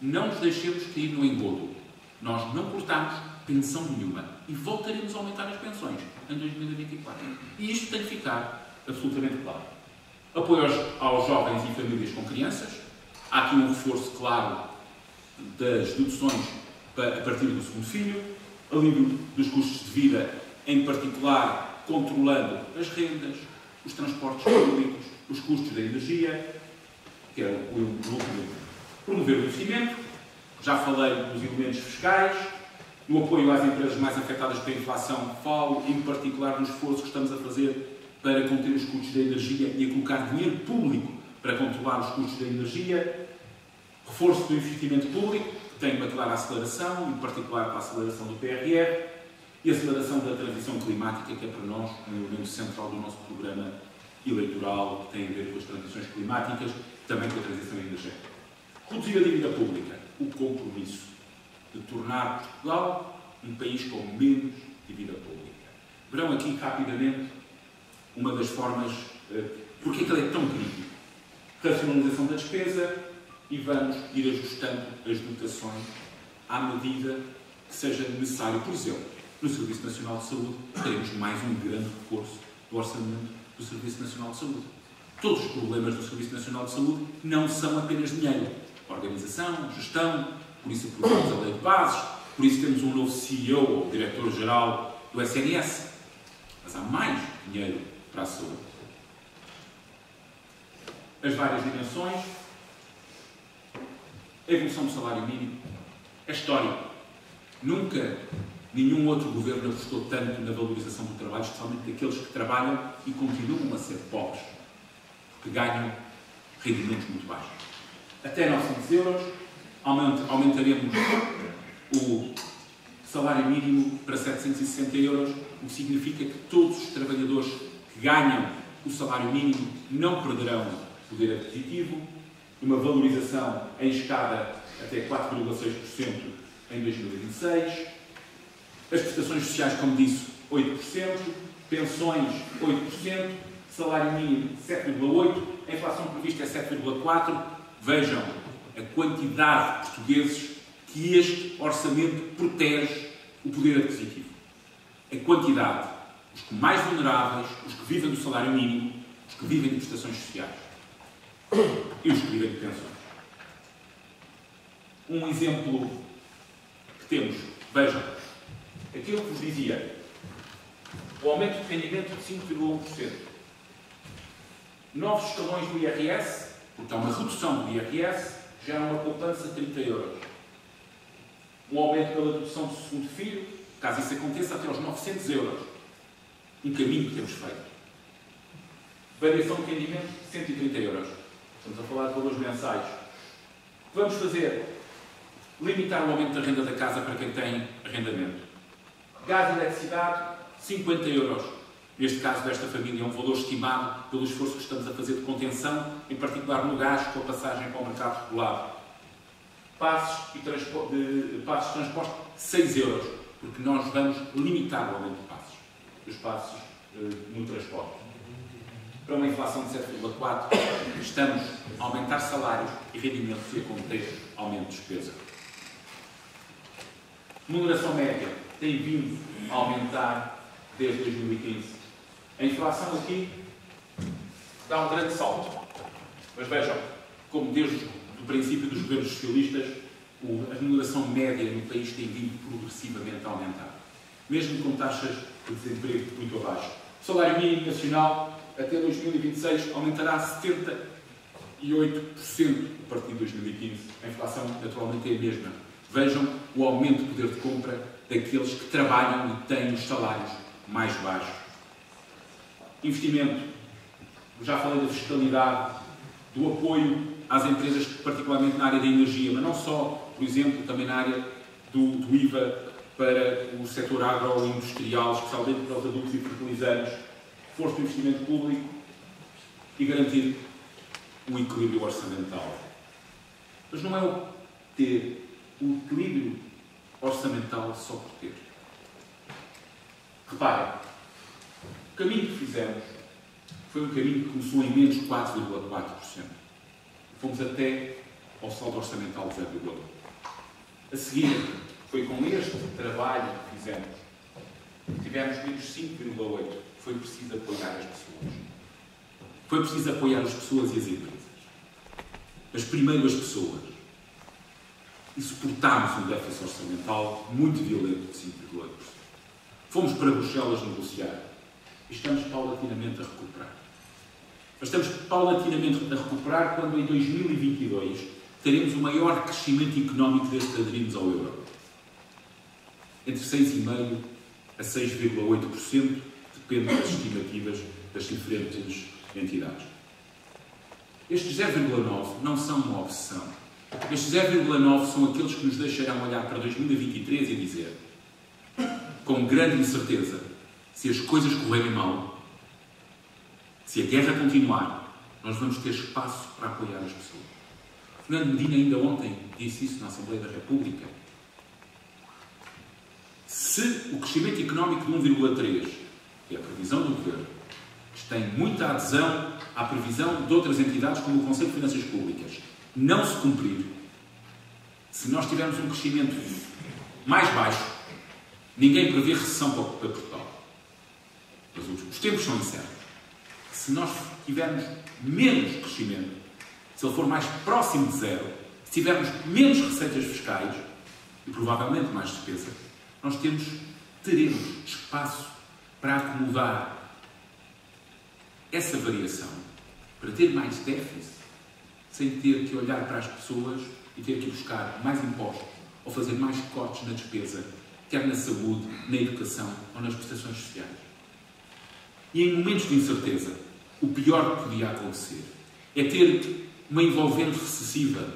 Não nos deixemos cair no engodo. Nós não cortamos pensão nenhuma. E voltaremos a aumentar as pensões em 2024. E isto tem de ficar absolutamente claro. Apoio aos jovens e famílias com crianças. Há aqui um reforço claro das deduções a partir do segundo filho. Alívio dos custos de vida, em particular controlando as rendas, os transportes públicos, os custos da energia, que é o último. Promover o investimento, já falei dos elementos fiscais, no apoio às empresas mais afetadas pela inflação, falo em particular no esforço que estamos a fazer para conter os custos da energia e a colocar dinheiro público para controlar os custos da energia, reforço do investimento público, que tem uma clara aceleração, em particular para a aceleração do PRR, e a aceleração da transição climática, que é para nós um elemento central do nosso programa eleitoral, que tem a ver com as transições climáticas, também com a transição energética. Reduzir a dívida pública, o compromisso de tornar Portugal um país com menos dívida pública. Verão aqui, rapidamente, uma das formas... porque é que ele é tão crítico? Racionalização da despesa e vamos ir ajustando as dotações à medida que seja necessário. Por exemplo, no Serviço Nacional de Saúde, teremos mais um grande reforço do orçamento do Serviço Nacional de Saúde. Todos os problemas do Serviço Nacional de Saúde não são apenas dinheiro. Organização, gestão, por isso aprovamos a lei de bases, por isso temos um novo CEO, ou diretor-geral do SNS. Mas há mais dinheiro para a saúde. As várias dimensões, a evolução do salário mínimo é histórico. Nunca nenhum outro governo apostou tanto na valorização do trabalho, especialmente daqueles que trabalham e continuam a ser pobres, porque ganham rendimentos muito baixos. Até 900 euros, aumentaremos o salário mínimo para 760 euros, o que significa que todos os trabalhadores que ganham o salário mínimo não perderão poder aquisitivo, uma valorização em escada até 4,6% em 2026, as prestações sociais, como disse, 8%, pensões 8%, salário mínimo 7,8%, a inflação prevista é 7,4%. Vejam a quantidade de portugueses que este orçamento protege o poder aquisitivo. A quantidade, os mais vulneráveis, os que vivem do salário mínimo, os que vivem de prestações sociais e os que vivem de pensões. Um exemplo que temos, vejam, aquilo que vos dizia, o aumento de rendimento de 5,1%. Novos escalões do IRS, porque há uma redução do IRS, gera uma poupança de 30 euros. Um aumento pela dedução do segundo filho, caso isso aconteça, até aos 900 euros. Um caminho que temos feito. Variação de rendimento de 130 euros. Estamos a falar de valores mensais. O que vamos fazer? Limitar o aumento da renda da casa para quem tem arrendamento. Gás e eletricidade, 50 euros. Neste caso desta família, é um valor estimado pelo esforço que estamos a fazer de contenção, em particular no gás, com a passagem para o mercado regulado. Passos de transporte, 6 euros, porque nós vamos limitar o aumento de passos. Os passos no transporte. Para uma inflação de 7,4%, estamos a aumentar salários e rendimentos e a conter aumento de despesa. Remuneração média tem vindo a aumentar desde 2015. A inflação aqui dá um grande salto. Mas vejam, como desde o princípio dos governos socialistas, a remuneração média no país tem vindo progressivamente a aumentar. Mesmo com taxas de desemprego muito abaixo. O salário mínimo nacional, até 2026, aumentará 78% a partir de 2015. A inflação, naturalmente, é a mesma. Vejam o aumento do poder de compra daqueles que trabalham e têm os salários mais baixos. Investimento. Já falei da fiscalidade, do apoio às empresas, particularmente na área da energia, mas não só, por exemplo, também na área do IVA para o setor agroindustrial, especialmente para os adubos e fertilizantes, reforço do investimento público e garantir o equilíbrio orçamental. Mas não é o ter o equilíbrio orçamental só por ter. Reparem, o caminho que fizemos foi um caminho que começou em menos 4,4%. Fomos até ao saldo orçamental de 0,1%. A seguir, foi com este trabalho que fizemos. Tivemos menos 5,8%. Foi preciso apoiar as pessoas. Foi preciso apoiar as pessoas e as empresas. Mas primeiro as pessoas. E suportámos um déficit orçamental muito violento de 5,8%. Fomos para Bruxelas negociar. E estamos paulatinamente a recuperar. Mas estamos paulatinamente a recuperar quando em 2022 teremos o maior crescimento económico desde que aderimos ao euro. Entre 6,5% a 6,8%, depende das estimativas das diferentes entidades. Estes 0,9% não são uma obsessão. Estes 0,9% são aqueles que nos deixarão olhar para 2023 e dizer, com grande incerteza, se as coisas correrem mal, se a guerra continuar, nós vamos ter espaço para apoiar as pessoas. Fernando Medina ainda ontem disse isso na Assembleia da República. Se o crescimento económico de 1,3, que é a previsão do Governo, que tem muita adesão à previsão de outras entidades, como o Conselho de Finanças Públicas, não se cumprir, se nós tivermos um crescimento mais baixo, ninguém prevê recessão para Portugal. Mas os tempos são incertos. Se nós tivermos menos crescimento, se ele for mais próximo de zero, se tivermos menos receitas fiscais e provavelmente mais despesa, nós teremos espaço para acomodar essa variação, para ter mais déficit, sem ter que olhar para as pessoas e ter que buscar mais impostos ou fazer mais cortes na despesa, quer na saúde, na educação ou nas prestações sociais. E em momentos de incerteza, o pior que podia acontecer é ter uma envolvente recessiva,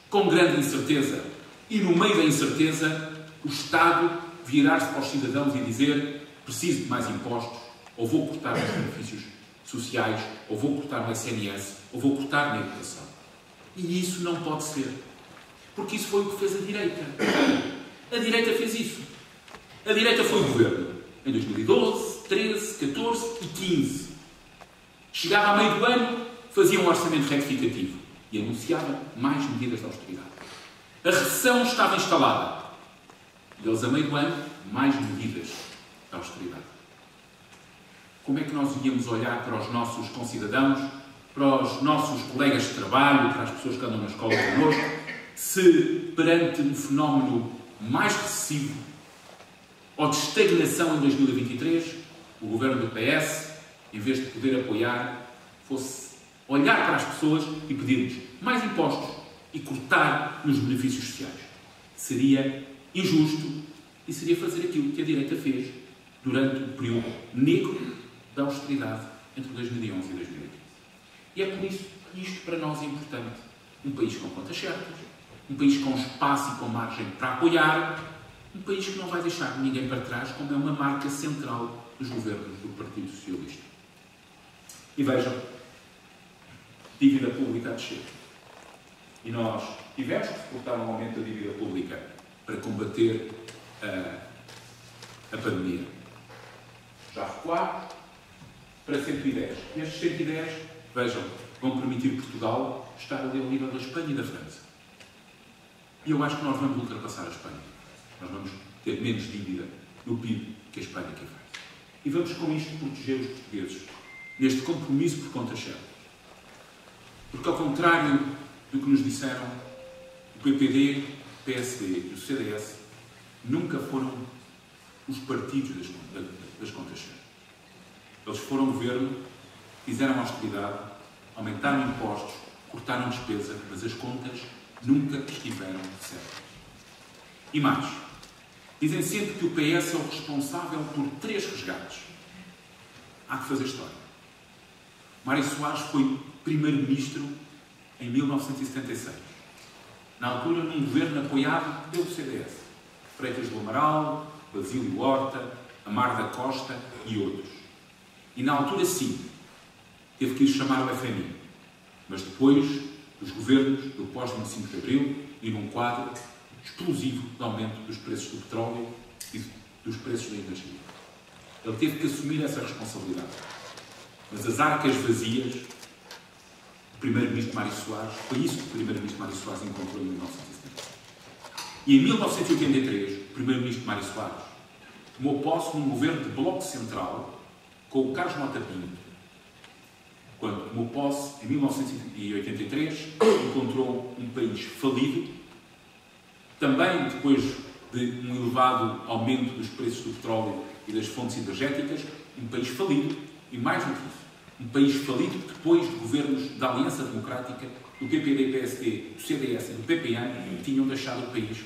com grande incerteza, e no meio da incerteza, o Estado virar-se para os cidadãos e dizer: preciso de mais impostos, ou vou cortar os benefícios sociais, ou vou cortar no SNS, ou vou cortar na educação. E isso não pode ser. Porque isso foi o que fez a direita. A direita fez isso. A direita foi o governo em 2012, 13, 14 e 15. Chegava a meio do ano, fazia um orçamento retificativo e anunciava mais medidas de austeridade. A recessão estava instalada. E eles, a meio do ano, mais medidas de austeridade. Como é que nós íamos olhar para os nossos concidadãos, para os nossos colegas de trabalho, para as pessoas que andam na escola connosco, se perante um fenómeno mais recessivo ou de estagnação em 2023, o governo do PS, em vez de poder apoiar, fosse olhar para as pessoas e pedir-lhes mais impostos e cortar nos benefícios sociais? Seria injusto e seria fazer aquilo que a direita fez durante o período negro da austeridade entre 2011 e 2015. E é por isso que isto para nós é importante. Um país com contas certas, um país com espaço e com margem para apoiar, um país que não vai deixar ninguém para trás, como é uma marca central dos governos do Partido Socialista. E vejam, dívida pública a descer. E nós tivemos que suportar um aumento da dívida pública para combater a pandemia. Já recuar para 110. E estes 110, vejam, vão permitir Portugal estar ali ao nível da Espanha e da França. E eu acho que nós vamos ultrapassar a Espanha. Nós vamos ter menos dívida no PIB que a Espanha que faz. E vamos com isto proteger os portugueses neste compromisso por contas certas. Porque ao contrário do que nos disseram, o PPD, o PSD e o CDS nunca foram os partidos das contas certas. Eles foram governo, fizeram austeridade, aumentaram impostos, cortaram despesa, mas as contas nunca estiveram certas. E mais, dizem sempre que o PS é o responsável por 3 resgates. Há que fazer história. Mário Soares foi primeiro-ministro em 1976. Na altura, num governo apoiado pelo CDS. Freitas do Amaral, Basílio Horta, Amar da Costa e outros. E na altura, sim, teve que ir chamar o FMI. Mas depois dos governos do pós-25 de Abril e num quadro explosivo de aumento dos preços do petróleo e dos preços da energia. Ele teve que assumir essa responsabilidade. Mas as arcas vazias, o primeiro-ministro Mário Soares, foi isso que o primeiro-ministro Mário Soares encontrou em 1970. E em 1983, o primeiro-ministro Mário Soares tomou posse num governo de bloco central com o Carlos Mota Pinto. Quando tomou posse, em 1983, encontrou um país falido, também depois de um elevado aumento dos preços do petróleo e das fontes energéticas, um país falido, e mais do que isso, um país falido depois de governos da Aliança Democrática, do PPD, PSD, do CDS e do PPN, que tinham deixado o país,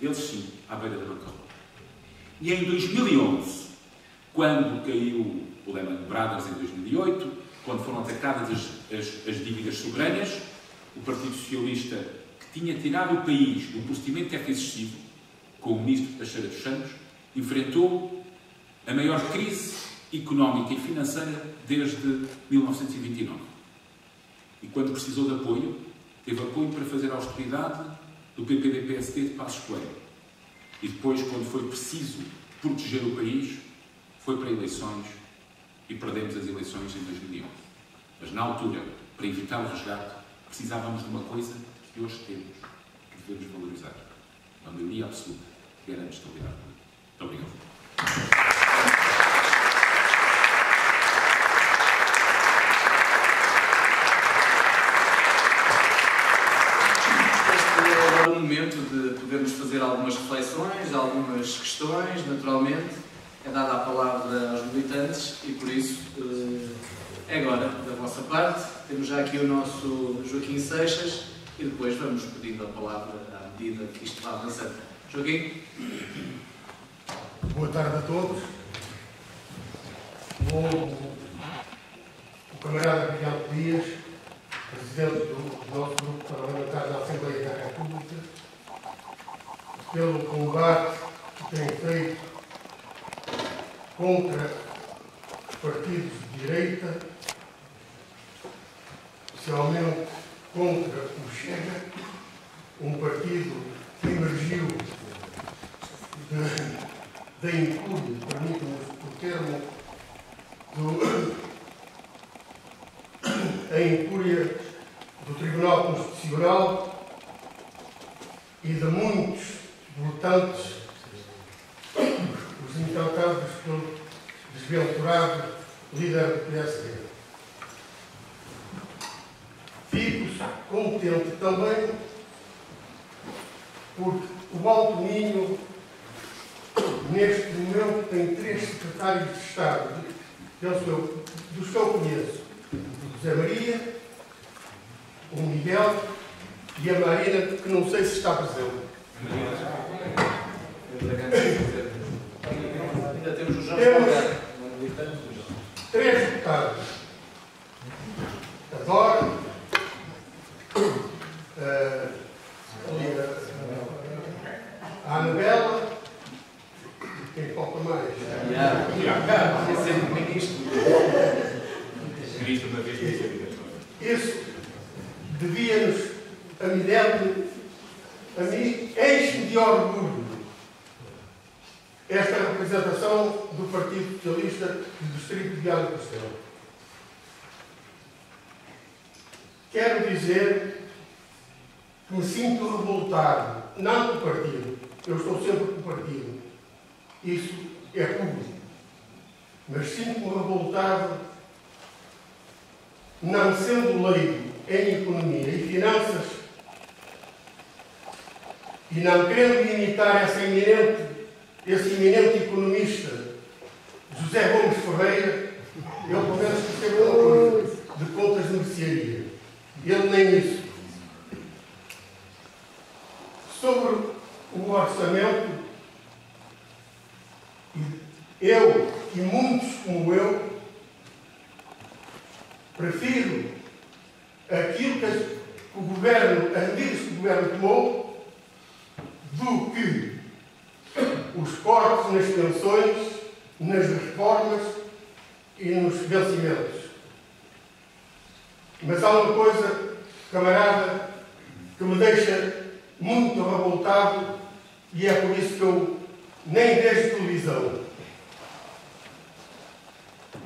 eles sim, à beira da bancarrota. E em 2011, quando caiu o Lehman Brothers em 2008, quando foram atacadas as dívidas soberanas, o Partido Socialista, que tinha tirado o país do procedimento de déficit excessivo, com o ministro Teixeira dos Santos, enfrentou a maior crise económica e financeira desde 1929. E quando precisou de apoio, teve apoio para fazer a austeridade do PPD-PSD de Passos Coelho. E depois, quando foi preciso proteger o país, foi para eleições e perdemos as eleições em 2011. Mas na altura, para evitar o resgate, precisávamos de uma coisa que hoje temos, que devemos valorizar. A maioria absoluta garante estabilidade política. Muito obrigado. Momento de podermos fazer algumas reflexões, algumas questões, naturalmente. É dada a palavra aos militantes e, por isso, é agora da vossa parte. Temos já aqui o nosso Joaquim Seixas e depois vamos pedindo a palavra à medida que isto vai avançando. Joaquim? Boa tarde a todos. O camarada Brilhante Dias, presidente do nosso grupo parlamentar da Assembleia da República, pelo combate que tem feito contra os partidos de direita, especialmente contra o Chega, um partido que emergiu da incúria, permite-me o termo, a incúria do Tribunal Constitucional e de muitos votantes, os intentados pelo desventurado líder do PSD. Fico contente também porque o Alto Minho, neste momento, tem 3 secretários de Estado, dos que eu conheço: o José Maria, o Miguel e a Marina, que não sei se está presente. Ainda temos o João. Temos 3 deputados: a Dora, a Anabela, quem falta mais? É sempre ministro. Ministro da Justiça. Isso devia-nos, a mim, enche-me de orgulho esta representação do Partido Socialista do Distrito de Viana do Castelo. Quero dizer que me sinto revoltado, não com o partido, eu estou sempre com o partido, isso é público, mas sinto-me revoltado não sendo leigo em economia e finanças e não querendo imitar esse eminente economista José Gomes Ferreira, eu pelo menos percebo uma coisa de contas de mercearia. Ele nem isso. Sobre o orçamento, eu e muitos como eu prefiro aquilo que o governo, as medidas que o governo tomou, do que os cortes nas pensões, nas reformas e nos vencimentos. Mas há uma coisa, camarada, que me deixa muito revoltado e é por isso que eu nem vejo televisão.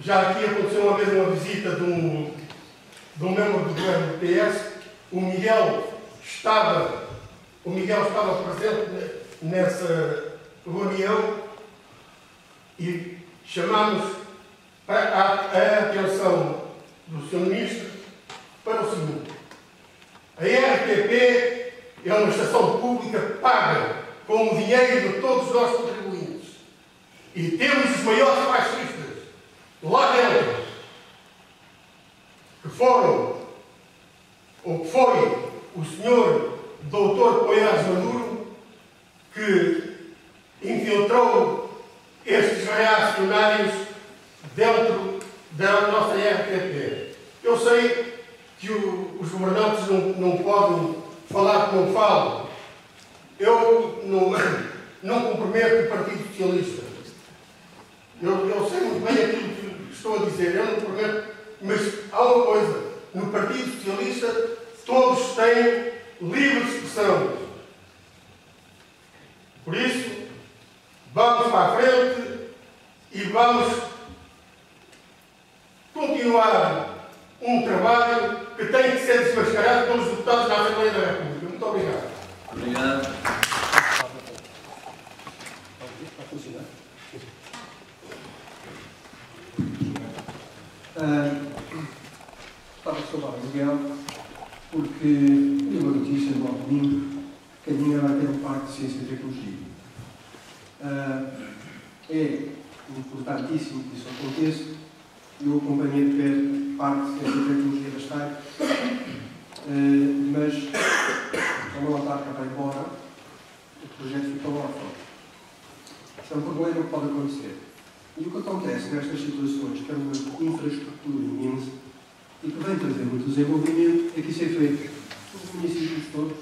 Já aqui aconteceu uma vez uma visita de um membro do governo do PS. O Miguel estava presente nessa reunião e chamámos a atenção do Sr. Ministro para o seguinte: a RTP é uma estação pública paga com o dinheiro de todos nós contribuintes e temos os maiores fascistas lá dentro, que foram, ou que foi o Sr. Dr. Poiares Maduro, que infiltrou estes reacionários dentro da nossa RTP. Eu sei que os governantes não podem falar como falam. Eu não comprometo o Partido Socialista. Eu sei muito bem aquilo que estou a dizer, eu não prometo, mas há uma coisa: no Partido Socialista todos têm livre expressão. Por isso, vamos continuar um trabalho que tem que ser desmascarado pelos deputados da Assembleia da República. Muito obrigado. Obrigado. Estava a salvar o Miguel, porque li uma notícia no domingo que a minha vai ter um parque de ciência e tecnologia. É importantíssimo que isso aconteça. Eu acompanhei de perto parte de ciência e tecnologia da Estaia, mas como ela está cá para embora, o projeto fica lá fora. Isto é um problema que pode acontecer. E o que acontece nestas situações, que é uma infraestrutura imensa e que vem trazer muito desenvolvimento, é que isso é feito pelos municípios todos,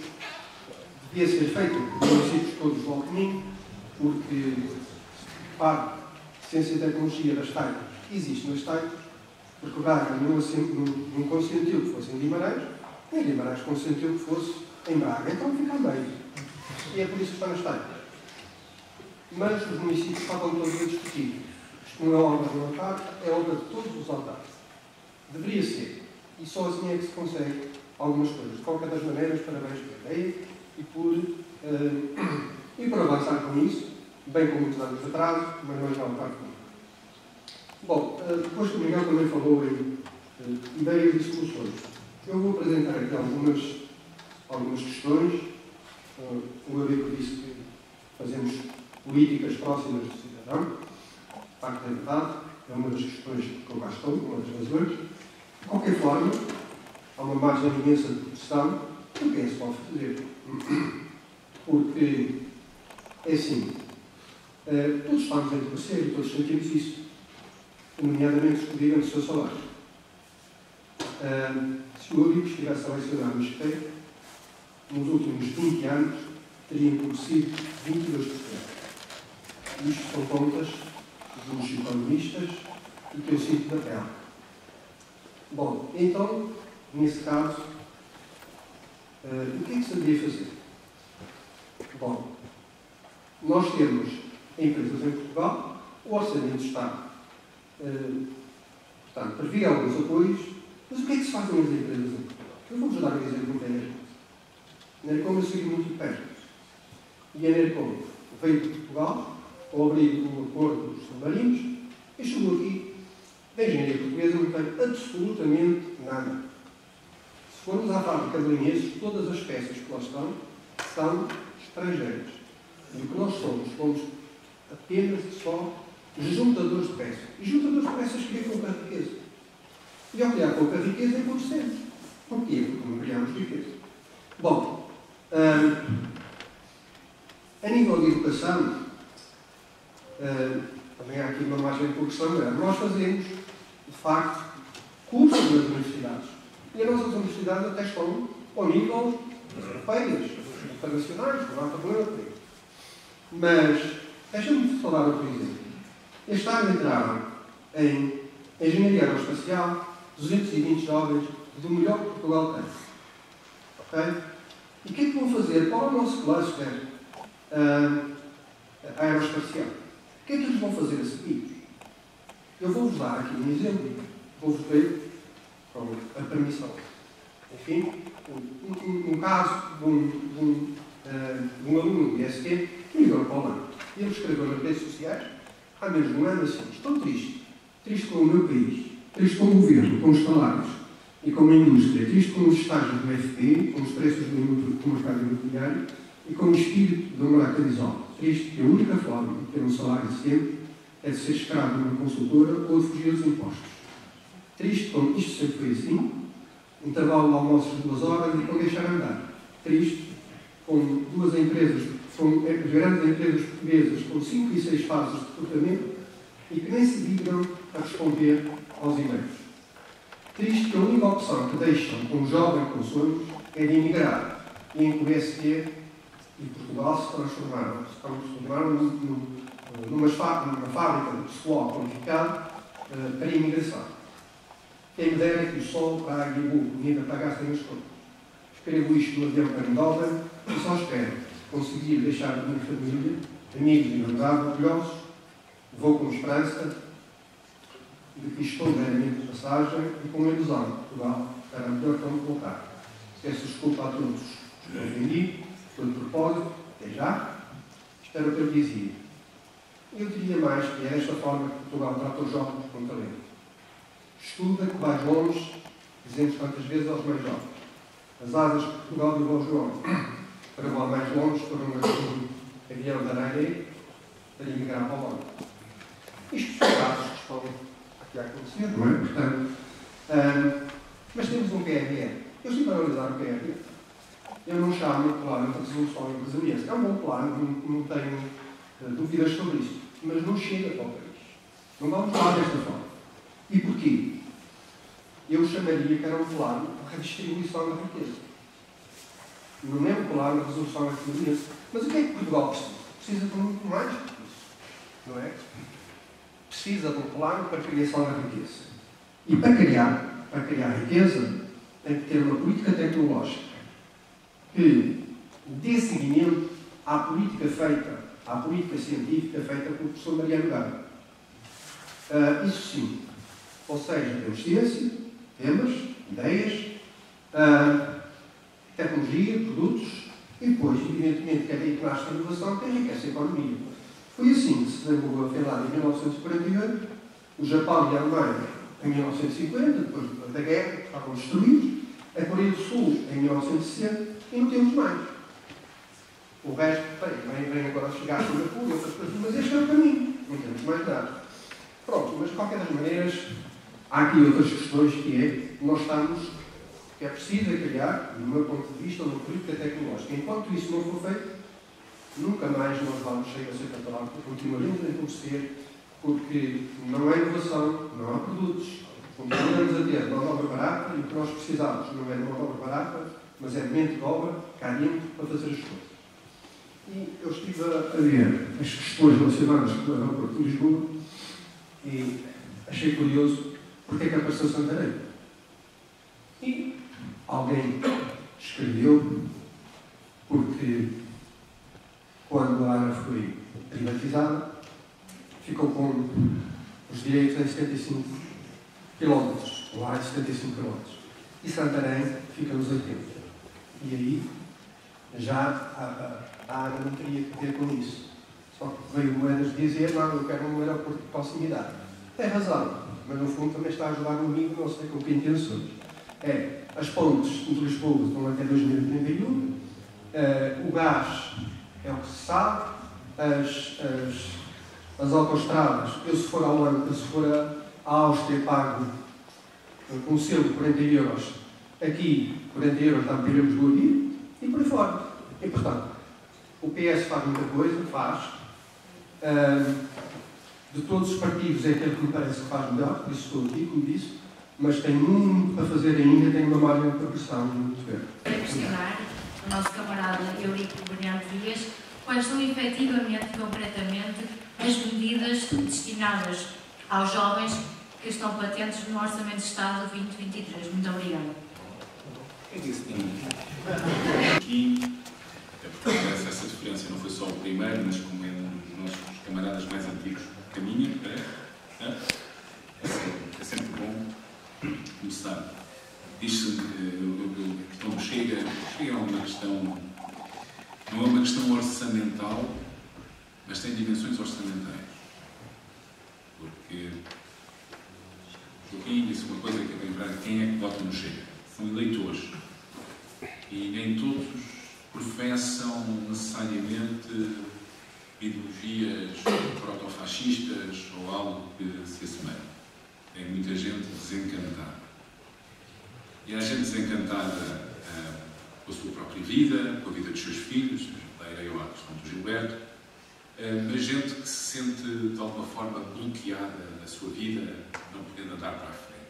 devia ser feito pelos municípios todos do Alcaminho, porque parte de ciência e tecnologia da Estaia existe na Estaia, porque o Braga não consentiu que fosse em Guimarães, nem Guimarães consentiu que fosse em Braga, então fica a meio. E é por isso que está na Estaia. Mas os municípios estavam todos a discutir. Isto não é obra do autarca, é obra de todos os autarcas. Deveria ser. E só assim é que se consegue algumas coisas. De qualquer das maneiras, parabéns pela ideia e por avançar com isso, bem com muitos anos de atraso, mas não é já um parque comigo. Bom, depois que o Miguel também falou em ideias e soluções. Eu vou apresentar aqui algumas questões. O Eurico disse que fazemos políticas próximas do cidadão. De facto, é verdade. É uma das questões que eu gasto, uma das razões. De qualquer forma, há uma margem imensa de produção do que é que se pode fazer. Porque, é assim, todos estamos dentro do sério, todos sentimos isso. Nomeadamente, escolhiam o seu salário. Se o Eurico estivesse a lecionar no Espeito, nos últimos 20 anos, teria crescido 22%. Isto são contas dos economistas e que eu sinto na pele. Bom, então, nesse caso, o que é que se deveria fazer? Bom, nós temos empresas em Portugal, o orçamento está, portanto, prevê alguns apoios, mas o que é que se faz nas empresas em Portugal? Eu vou-vos dar um exemplo da Enercom. A Enercom eu segui muito de perto. E a Enercom veio de Portugal, ao abrigo do acordo dos submarinos, e chegou aqui. A engenharia portuguesa não tem absolutamente nada. Se formos à fábrica de linheses, todas as peças que lá estão são estrangeiras. E o que nós somos apenas e só juntadores de peças. E juntadores de peças criam pouca riqueza. E ao criar pouca riqueza, empobrecemos. Porquê? Porque não criamos riqueza. Bom, a nível de educação, também há aqui uma margem de progressão grande. Nós fazemos, de facto, cursos nas universidades. E as nossas universidades até estão ao nível das europeias, internacionais, não há problema por isso. Mas, deixa-me falar outro exemplo. Este ano entraram em engenharia aeroespacial 220 jovens do melhor que Portugal tem. Ok? E o que é que vão fazer para o nosso cluster aeroespacial? O que é que eles vão fazer a seguir? Eu vou-vos dar aqui um exemplo. Vou-vos ler com a permissão. Enfim, um caso de um aluno do IST que migrou para o Holanda. E ele escreveu nas redes sociais, há menos de um ano, assim: estou triste. Triste com o meu país. Triste com o governo, com os salários e com a indústria. Triste com os estágios do FP, com os preços do mercado imobiliário e com o espírito do Maracadisol. Triste que a única forma de ter um salário decente é de ser escravo numa consultora ou de fugir dos impostos. Triste com isto sempre foi assim, intervalo de almoços de 2 horas e com deixar andar. Triste com duas empresas, com grandes empresas portuguesas com 5 e 6 fases de recrutamento e que nem se dignam a responder aos e-mails. Triste que a única opção que deixam um jovem com sonhos é de emigrar e em que o BST e Portugal se transformaram numa fábrica de pessoal qualificado para a imigração. Quem me dera que o sol, a água e o burro me apagassem as contas. Escrevo isto no avião para Andover e só espero conseguir deixar a minha família, amigos e namorados orgulhosos, Vou com esperança de que espontaneamente de passagem e com a ilusão de Portugal era melhor que não voltar. Peço desculpa a todos que ofendi, foi de propósito, até já. Espero que eu dizia. Eu diria mais que é desta forma que Portugal trata os jovens com talento. Estuda que vais longe, dizemos tantas vezes aos mais jovens. As asas que Portugal deu aos jovens para voar mais longe para um avião da areia para emigrar para o mundo. Isto são casos que estão aqui a acontecer, não é? Portanto, mas temos um PRR. Eu estive a analisar o PRR. Eu não chamo de plano de resolução empresarial. É um bom plano, não tenho dúvidas sobre isso. Mas não chega para o país. Não vamos falar desta forma. E porquê? Eu chamaria que era um plano de redistribuição da riqueza. Não é um plano de resolução empresarial. Mas o que é que Portugal precisa? Precisa de muito mais do que isso. Não é? Precisa de um plano para a criação da riqueza. E para criar riqueza, tem que ter uma política tecnológica que dê seguimento à política científica feita pelo professor Mariano Gama. Isso sim. Ou seja, temos ciência, temas, ideias, tecnologia, produtos, e depois, evidentemente, que é daí que nasce a inovação, que enriquece a economia. Foi assim que se desenvolveu a Finlândia em 1948, o Japão e a Alemanha em 1950, depois da guerra, estavam destruídos, a Coreia do Sul em 1960, e não temos mais. O resto, vem agora chegar a Singapura e outras coisas, mas este é o caminho, não temos mais nada. Pronto, mas de qualquer das maneiras, há aqui outras questões que é preciso criar, do meu ponto de vista, uma política tecnológica. Enquanto isso não for feito, nunca mais nós vamos chegar a ser catalão, continuaremos a empobrecer, porque não há inovação, não há produtos. Continuamos a ter mão de obra barata e o que nós precisamos não é de mão de obra barata, mas é de mente de obra cá dentro para fazer as coisas. E eu estive a ver as questões relacionadas com o aeroporto de Lisboa e achei curioso porque é que apareceu Santarém. E alguém escreveu porque quando a ANA foi privatizada ficou com os direitos em 75 km, lá em 75 km. E Santarém fica nos 80. E aí já a ANA não teria que ver com isso. Só que veio Moedas dizer, não, eu quero um aeroporto de proximidade. Tem razão, mas no fundo também está a ajudar um amigo, não sei com que intenções. As pontes de Lisboa estão até 2031, o gás é o que se sabe, as autoestradas, eu se for à Holanda, se for à Áustria, pago com selo de 40 euros, aqui 40 euros dá para irmos do dia e por aí fora. E portanto, o PS faz muita coisa, de todos os partidos é aquele que me parece que faz melhor, por isso estou aqui, como disse, mas tem muito para fazer ainda, tem uma margem de progressão muito grande. Para questionar o nosso camarada Eurico Bernardo Dias, quais são efetivamente, concretamente, as medidas destinadas aos jovens que estão patentes no Orçamento de Estado 2023. Muito obrigada. Aqui, essa diferença não foi só o primeiro, mas como é um dos nossos camaradas mais antigos que caminha, é sempre bom começar. Diz-se que chega a uma questão, não é uma questão orçamental, mas tem dimensões orçamentais. Porque quem disse uma coisa que é lembrar, quem é que vota no Chega? São eleitores. E nem todos professam necessariamente ideologias protofascistas ou algo que se assemelhe. Tem muita gente desencantada. E há gente desencantada com a sua própria vida, com a vida dos seus filhos, daí eu à questão do Gilberto, mas gente que se sente de alguma forma bloqueada na sua vida, não podendo andar para a frente.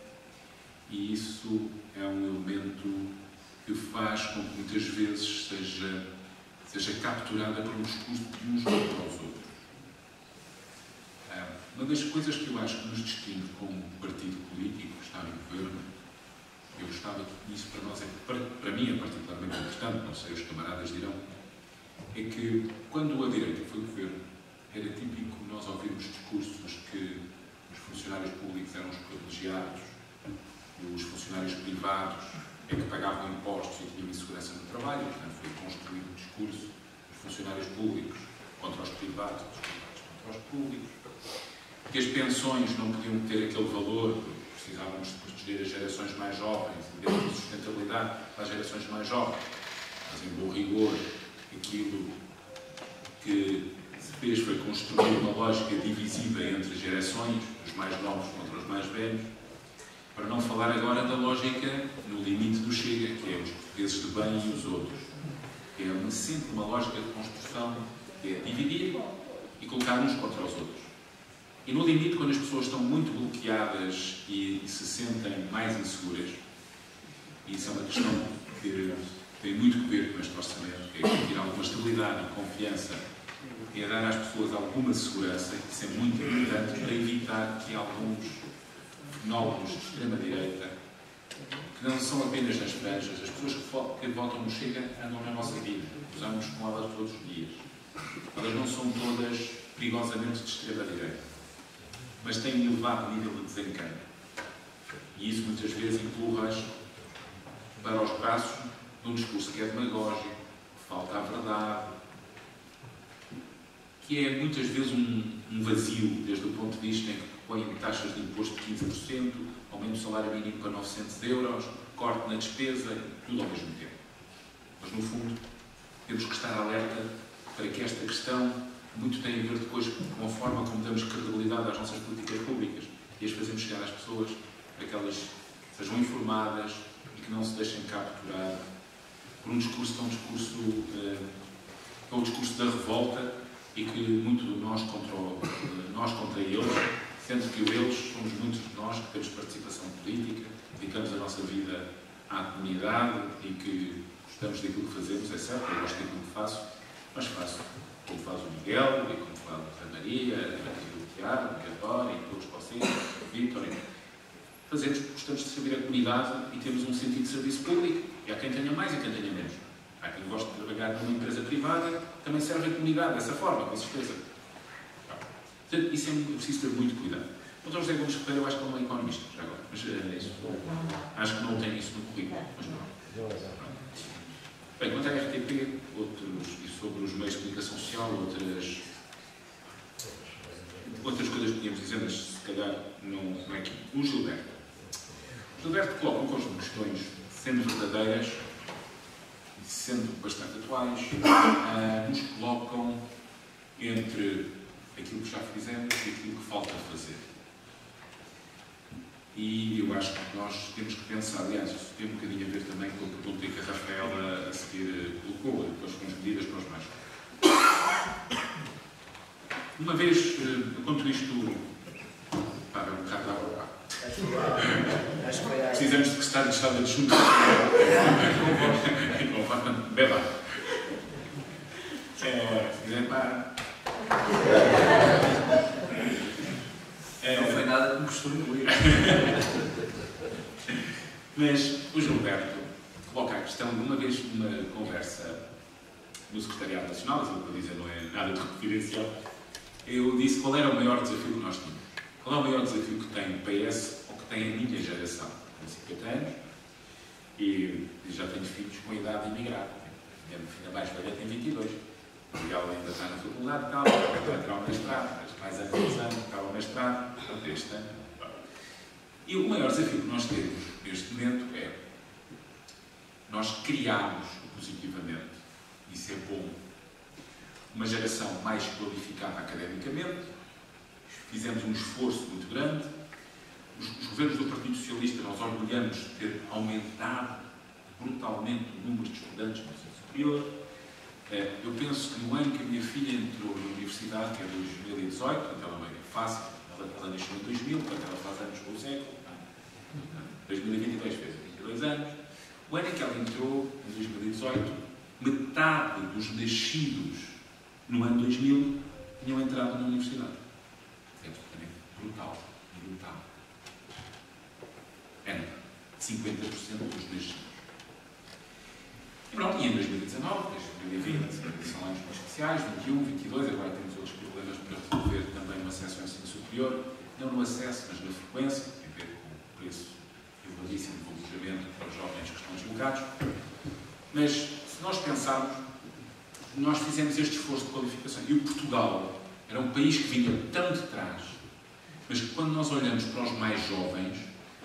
E isso é um elemento que faz com que muitas vezes seja capturada por um discurso de uns contra os outros. Uma das coisas que eu acho que nos distingue como partido político que está no governo, eu gostava que isso para nós, para mim é particularmente importante, não sei, os camaradas dirão, é que quando a direita foi governo, era típico nós ouvirmos discursos que os funcionários públicos eram os privilegiados, os funcionários privados é que pagavam impostos e tinham insegurança no trabalho. Portanto, foi construído um discurso dos funcionários públicos contra os privados, dos privados contra os públicos, que as pensões não podiam ter aquele valor, porque precisávamos de proteger as gerações mais jovens e dar sustentabilidade para as gerações mais jovens. Mas, em bom rigor, aquilo que se fez foi construir uma lógica divisiva entre as gerações, os mais novos contra os mais velhos, para não falar agora da lógica no limite do Chega, que é os portugueses de bem e os outros. Que é sempre uma lógica de construção, que é dividir e colocar uns contra os outros. E no limite, quando as pessoas estão muito bloqueadas e se sentem mais inseguras, e isso é uma questão que tem muito a ver com este orçamento, que é garantir alguma estabilidade e confiança, e é dar às pessoas alguma segurança, isso é muito importante para evitar que alguns fenómenos de extrema-direita, que não são apenas nas franjas, as pessoas que votam no Chega andam na nossa vida, usamos com elas todos os dias. Elas não são todas perigosamente de extrema-direita, mas têm elevado nível de desencanto. E isso muitas vezes empurra-as para os braços de um discurso que é demagógico, que falta à verdade, que é muitas vezes um vazio, desde o ponto de vista em que põem taxas de imposto de 15%, aumento do salário mínimo para 900 euros, corte na despesa, tudo ao mesmo tempo. Mas, no fundo, temos que estar alerta para que esta questão muito tem a ver depois com a forma como damos credibilidade às nossas políticas públicas e as fazemos chegar às pessoas para que elas sejam informadas e que não se deixem capturar por um discurso que é o discurso da revolta e que muito de nós contra eles, sendo que eles somos muitos de nós que temos participação política, dedicamos a nossa vida à comunidade e que gostamos daquilo que fazemos, é certo, eu gosto daquilo que faço, mas faço como faz o Miguel, e como faz a Maria, o Tiago, o Vitor e todos vocês, o Vítor. Fazemos porque gostamos de servir a comunidade e temos um sentido de serviço público. E há quem tenha mais e quem tenha menos. Há quem goste de trabalhar numa empresa privada, também serve a comunidade dessa forma, com certeza. Portanto, isso é preciso ter muito cuidado. O Dr. José Gomes Ferreira, eu acho que ele é um economista, já agora, mas é isso. Acho que não tem isso no currículo, mas não. Bem, quanto à RTP, e sobre os meios de comunicação social, outras coisas podíamos dizer, mas se calhar não é aqui. O Gilberto coloca um conjunto de questões, sendo verdadeiras e sendo bastante atuais, nos colocam entre aquilo que já fizemos e aquilo que falta fazer. E eu acho que nós temos que pensar, aliás, isso tem um bocadinho a ver também com a pergunta que a Rafaela a seguir colocou, depois com as medidas para os mais jovens. Uma vez, quanto isto... Para um bocado de água. Precisamos de estar de estado de junto. Beba. Se quiser, para. Não foi nada que me custou incluir. Mas o Gilberto coloca a questão de uma vez numa conversa no Secretariado Nacional, mas o que eu dizer não é nada de confidencial. Eu disse qual era o maior desafio que nós tínhamos. Qual é o maior desafio que tem o PS ou que tem a minha geração? Tenho 50 anos e já tenho filhos com a idade de emigrar. A minha filha mais velha tem 22. E ela ainda está na faculdade e tal, vai entrar ao mestrado, mas mais anos acaba o mestrado, portanto, este ano. E o maior desafio que nós temos neste momento é nós criarmos positivamente, isso é bom, uma geração mais qualificada academicamente, fizemos um esforço muito grande, os governos do Partido Socialista nós orgulhamos de ter aumentado brutalmente o número de estudantes no ensino superior. Eu penso que no ano que a minha filha entrou na universidade, que é 2018, portanto ela é fácil, ela nasceu em 2000, portanto ela faz anos com o século, 2022 fez 22 anos, o ano em que ela entrou, em 2018, metade dos nascidos no ano 2000 tinham entrado na universidade. É absolutamente brutal. Era 50% dos nascidos. E pronto, e em 2019, 2020, são anos mais especiais, 21, 22, agora temos outros problemas para resolver também superior, não no acesso, mas na frequência, tem a ver com o preço elevadíssimo do alojamento para os jovens que estão deslocados. Mas, se nós pensarmos, nós fizemos este esforço de qualificação. E o Portugal era um país que vinha tão de trás, mas que quando nós olhamos para os mais jovens,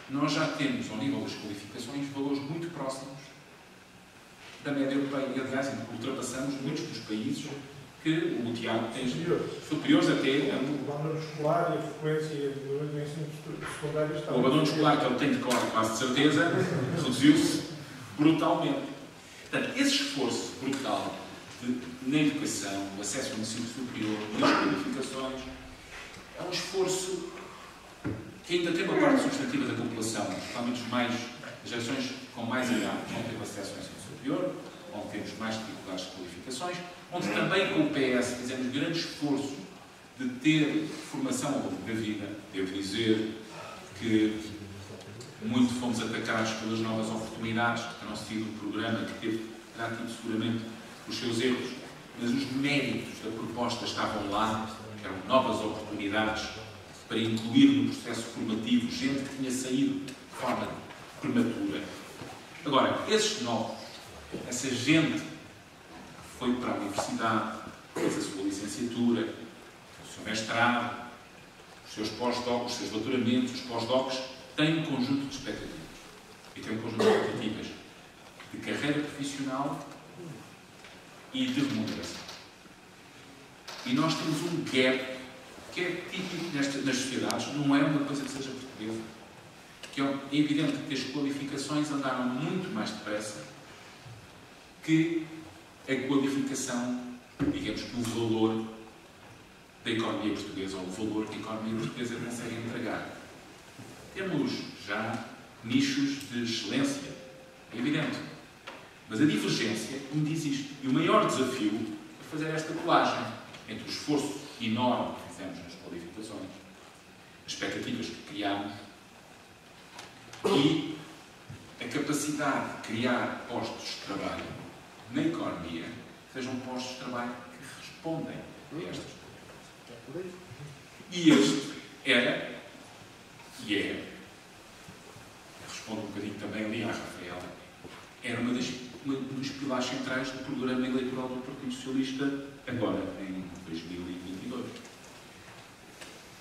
nós já temos, ao nível das qualificações, valores muito próximos da média europeia. E, aliás, ultrapassamos muitos dos países que o Tiago tem superiores até. O abandono escolar e a frequência do ensino secundário está. O abandono escolar que ele tem de cor, quase de certeza, reduziu-se brutalmente. Portanto, esse esforço brutal na educação, o acesso ao ensino superior, nas qualificações, é um esforço que ainda tem uma parte substantiva da população, principalmente as gerações com mais idade, não teve acesso ao ensino superior, onde temos mais dificuldades de qualificações, onde também com o PS fizemos grande esforço de ter formação ao longo da vida. Devo dizer que muito fomos atacados pelas novas oportunidades, que terão sido um programa que terá tido seguramente os seus erros, mas os méritos da proposta estavam lá, eram novas oportunidades para incluir no processo formativo gente que tinha saído de forma prematura. Agora, esses novos, essa gente que foi para a universidade, fez a sua licenciatura, o seu mestrado, os seus pós-docs, os seus doutoramentos, os pós-docs, têm um conjunto de expectativas. E têm um conjunto de expectativas de carreira profissional e de remuneração. E nós temos um gap que é típico nas sociedades, não é uma coisa que seja portuguesa, que é evidente que as qualificações andaram muito mais depressa que a qualificação, digamos que o valor da economia portuguesa, ou o valor que a economia portuguesa consegue entregar. Temos já nichos de excelência, é evidente. Mas a divergência ainda existe. E o maior desafio é fazer esta colagem entre o esforço enorme que fizemos nas qualificações, as expectativas que criámos e a capacidade de criar postos de trabalho na economia que sejam postos de trabalho que respondem a estas coisas. E este era, e é, respondo um bocadinho também ali à Rafaela, era um dos pilares centrais do programa eleitoral do Partido Socialista, agora, em 2022.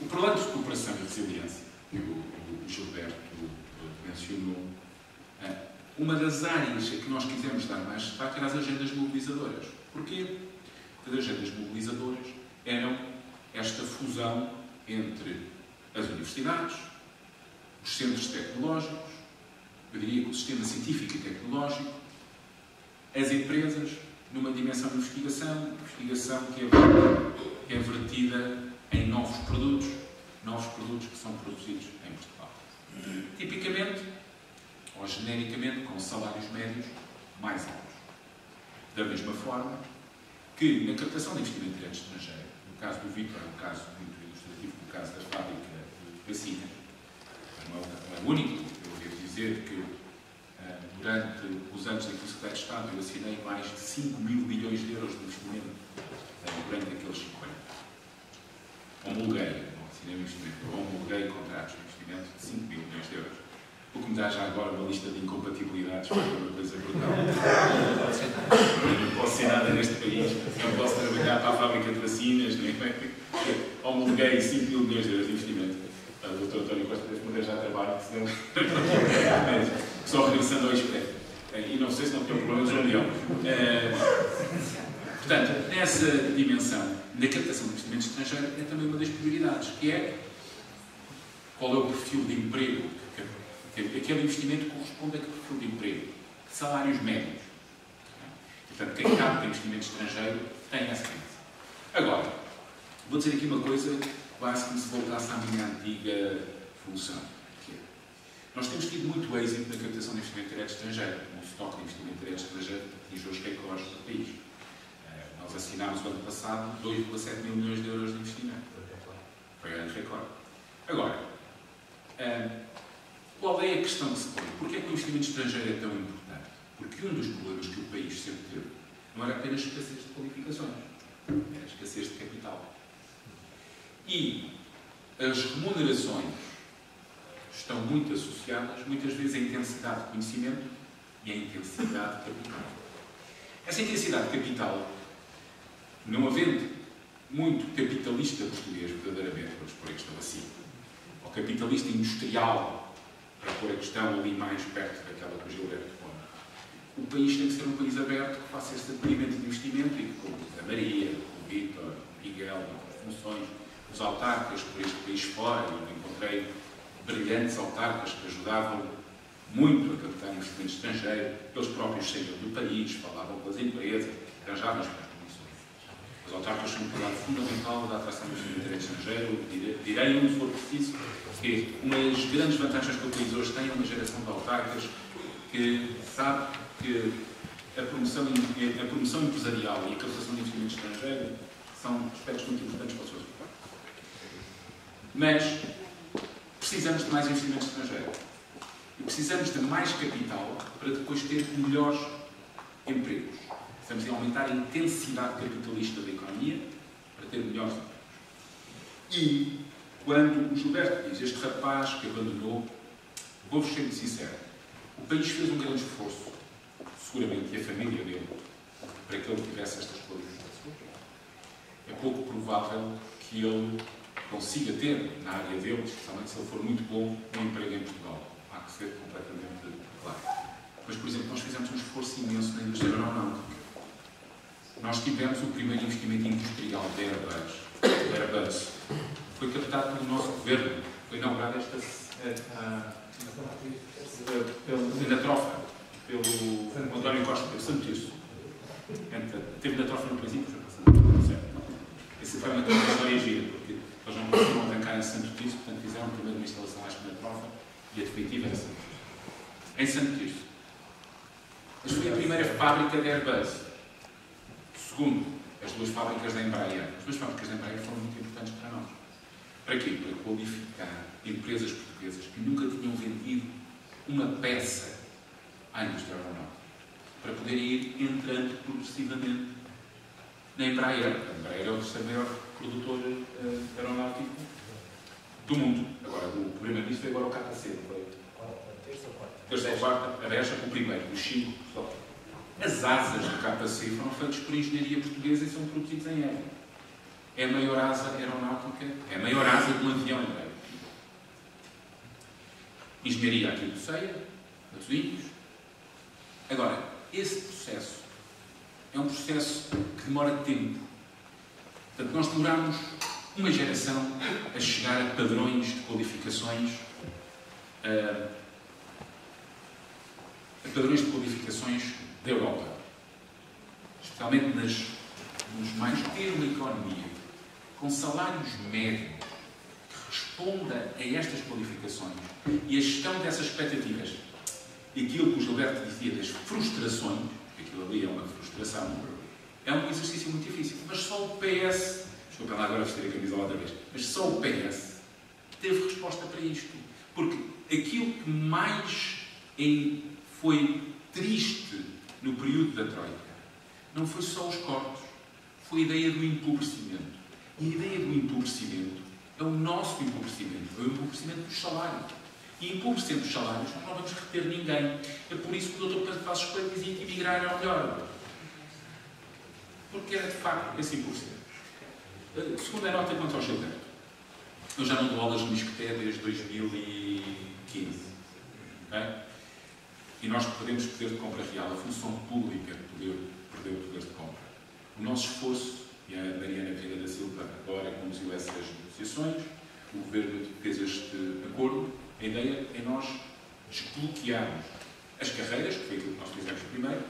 O plano de cooperação e resiliência, que o Gilberto mencionou, uma das áreas a que nós quisemos dar mais destaque era as agendas mobilizadoras. Porquê? Porque as agendas mobilizadoras eram esta fusão entre as universidades, os centros tecnológicos, eu diria que o sistema científico e tecnológico, as empresas, numa dimensão de investigação que é vertida em novos produtos que são produzidos em Portugal. Tipicamente, ou genericamente, com salários médios mais altos. Da mesma forma que, na captação de investimento direto estrangeiro, no caso do Vítor, é um caso muito ilustrativo, no caso da fábrica de vacinas, não é o único. Eu devo dizer que, durante os anos em que fui secretário de Estado, eu assinei mais de 5 mil bilhões de euros de investimento durante aqueles 5 anos. Homologuei, não assinei investimento, homologuei contratos de investimento de 5 mil milhões de euros. O que me dá já agora uma lista de incompatibilidades, porque é uma coisa brutal. Eu não posso ser nada neste país, não posso trabalhar para a fábrica de vacinas, nem homologuei 5 mil milhões de euros de investimento. O Dr. António Costa deve mudar já trabalho, senão. Só regressando ao expresso. E não sei se não tem um problema de reunião. Portanto, nessa dimensão da captação de investimento estrangeiro é também uma das prioridades, que é qual é o perfil de emprego. Aquele investimento corresponde a que perfil de emprego? Salários médios. Portanto, quem capta investimento estrangeiro tem essa tendência. Agora, vou dizer aqui uma coisa quase como se voltasse à minha antiga função. Que é, nós temos tido muito êxito na captação de investimento direto estrangeiro. O estoque de investimento direto estrangeiro atingiu os recordes do país. Nós assinámos o ano passado 2,7 mil milhões de euros de investimento. Foi um grande recorde. Agora, qual é a questão que se põe? Porquê é que o investimento estrangeiro é tão importante? Porque um dos problemas que o país sempre teve não era apenas a escassez de qualificações, era a escassez de capital. E as remunerações estão muito associadas, muitas vezes, à intensidade de conhecimento e à intensidade de capital. Essa intensidade de capital, não havendo muito capitalista português, verdadeiramente, vamos pôr a questão assim, ou capitalista industrial, para pôr a questão ali mais perto daquela que o Gilberto põe, o país tem que ser um país aberto que faça esse acolhimento de investimento e que, como a Maria, o Vítor, o Miguel, as funções, os autarcas por este país fora, eu encontrei brilhantes autarcas que ajudavam muito a captar investimento estrangeiro, eles próprios saíam do país, falavam com as empresas, arranjavam as condições. Os autarcas são um pilar fundamental da atração do investimento estrangeiro, direi onde for preciso, que uma das grandes vantagens que o país hoje tem é uma geração de autarcas que sabe que a promoção empresarial e a captação de investimento estrangeiro são aspectos muito importantes para o seu resultado. Mas precisamos de mais investimento estrangeiro. E precisamos de mais capital para depois ter melhores empregos. Precisamos de aumentar a intensidade capitalista da economia para ter melhores empregos. E quando o Gilberto diz, este rapaz que abandonou, vou-vos ser sincero, o país fez um grande esforço, seguramente, e a família dele, para que ele tivesse estas qualificações. É pouco provável que ele consiga ter, na área dele, especialmente se ele for muito bom, um emprego em Portugal. Há que ser completamente claro. Mas, por exemplo, nós fizemos um esforço imenso na indústria aeronáutica. Nós tivemos o primeiro investimento industrial da Airbus. Foi captado pelo nosso governo. Foi inaugurado na Trofa, pelo António Costa, pelo Santo Tirso. Teve na Trofa no princípio, foi passando. Certo. Essa foi uma história gira, porque eles não conseguiram arrancar em Santo Tirso, portanto fizeram primeiro uma instalação, acho que na Trofa, e a definitiva era Santo Tirso. Em Santo Tirso. Mas foi a primeira fábrica de Airbus. Segundo, as duas fábricas da Embraer. As duas fábricas da Embraer foram muito importantes para nós. Para quê? Para qualificar empresas portuguesas que nunca tinham vendido uma peça à indústria aeronáutica. Para poderem ir entrando progressivamente na Embraer. A Embraer é o terceiro maior produtor aeronáutico do mundo. Agora, o primeiro-ministro foi agora o KC. Terça ou quarta, a Beja com o primeiro, o Chico. As asas do KC foram feitas por engenharia portuguesa e são produzidas em Évora. É a maior asa aeronáutica, é a maior asa de um avião em Évora. Engenharia aqui do Ceia, dos Índios. Agora, esse processo é um processo que demora tempo. Portanto, nós demoramos uma geração a chegar a padrões de qualificações da Europa. Especialmente nos mais ter uma economia com salários médios que responda a estas qualificações e a gestão dessas expectativas. E aquilo que o Gilberto dizia das frustrações, aquilo ali é uma frustração, é um exercício muito difícil. Mas só o PS, desculpa lá agora vestir a camisola outra vez, mas só o PS teve resposta para isto. Porque aquilo que mais foi triste no período da Troika não foi só os cortes, foi a ideia do empobrecimento. E a ideia do empobrecimento é o nosso empobrecimento, é o empobrecimento dos salários. E empobrecendo os salários, nós não vamos reter ninguém. É por isso que o Dr. Pedro Passos Coelho dizia que emigrar era o melhor. Porque era, de facto, esse empobrecimento. Segunda nota quanto ao Gilberto. Eu já não dou aulas no Misqueté desde 2015. Okay? E nós perdemos poder de compra real. A função pública perdeu o poder de compra. O nosso esforço, e a Mariana Vieira da Silva agora conduziu essas negociações, o Governo fez este acordo. A ideia é nós desbloquearmos as carreiras, que foi aquilo que nós fizemos primeiro.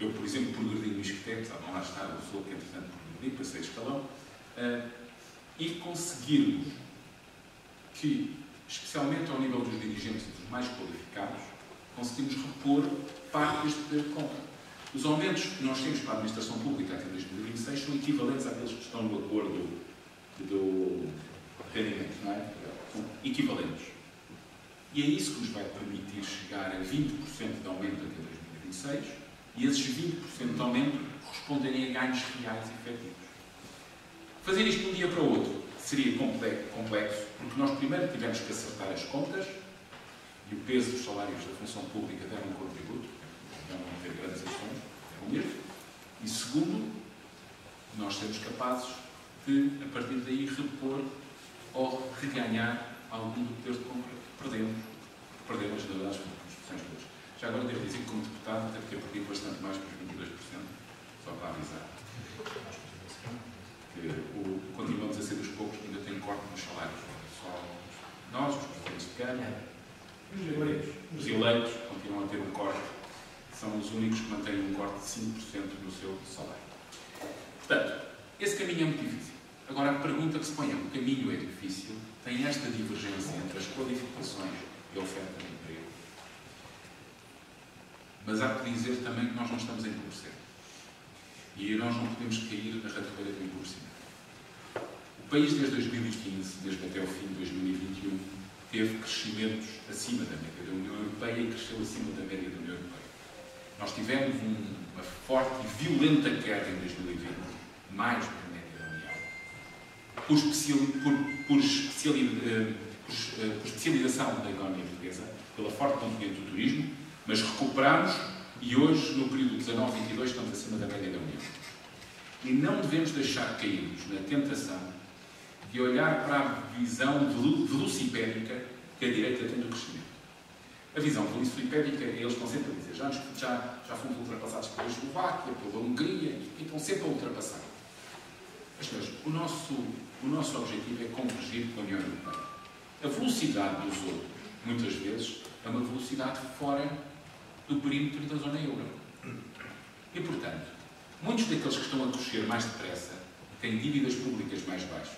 Eu, por exemplo, progredi no Misqueté, não lá está, eu sou que, entretanto, progredi, passei escalão, e conseguirmos que, especialmente ao nível dos dirigentes e dos mais qualificados, conseguimos repor parte deste poder de compra. Os aumentos que nós temos para a administração pública até 2026 são equivalentes àqueles que estão no acordo do rendimento, não é? São equivalentes. E é isso que nos vai permitir chegar a 20% de aumento até 2026 e esses 20% de aumento corresponderem a ganhos reais e efetivos. Fazer isto de um dia para o outro seria complexo, porque nós primeiro tivemos que acertar as contas e o peso dos salários da função pública deram um contributo, não ter grandes ações, é o mesmo. E segundo, nós sermos capazes de, a partir daí, repor ou reganhar algum do poder de compra que perdemos na verdade, as instituições todas. Já agora devo dizer que, como deputado, até porque perdi bastante mais que os 22%, só para avisar. Que continuamos a ser dos poucos que ainda têm corte nos salários. Só nós, os presidentes de Câmara, os eleitos continuam a ter um corte. São os únicos que mantêm um corte de 5% do seu salário. Portanto, esse caminho é muito difícil. Agora, a pergunta que se põe é: o caminho é difícil, tem esta divergência entre as qualificações e a oferta de emprego. Mas há que dizer também que nós não estamos a empobrecer. E nós não podemos cair na ratoeira do empobrecimento. O país, desde 2015, desde até o fim de 2021, teve crescimentos acima da média da União Europeia e cresceu acima da média da União Europeia. Nós tivemos uma forte e violenta queda em 2020, mais do que a média da União, por especialização da economia portuguesa, pela forte componente do turismo, mas recuperamos e hoje, no período 19-22, estamos acima da média da União. E não devemos deixar cairmos na tentação de olhar para a visão velocipédica que a direita tem do crescimento. A visão velocipédica, eles estão sempre a dizer, já fomos ultrapassados pela Eslováquia, pela Hungria, e estão sempre a ultrapassar. Mas, senhores, o nosso objetivo é convergir com a União Europeia. A velocidade dos outros, muitas vezes, é uma velocidade fora do perímetro da zona euro. E, portanto, muitos daqueles que estão a crescer mais depressa, têm dívidas públicas mais baixas,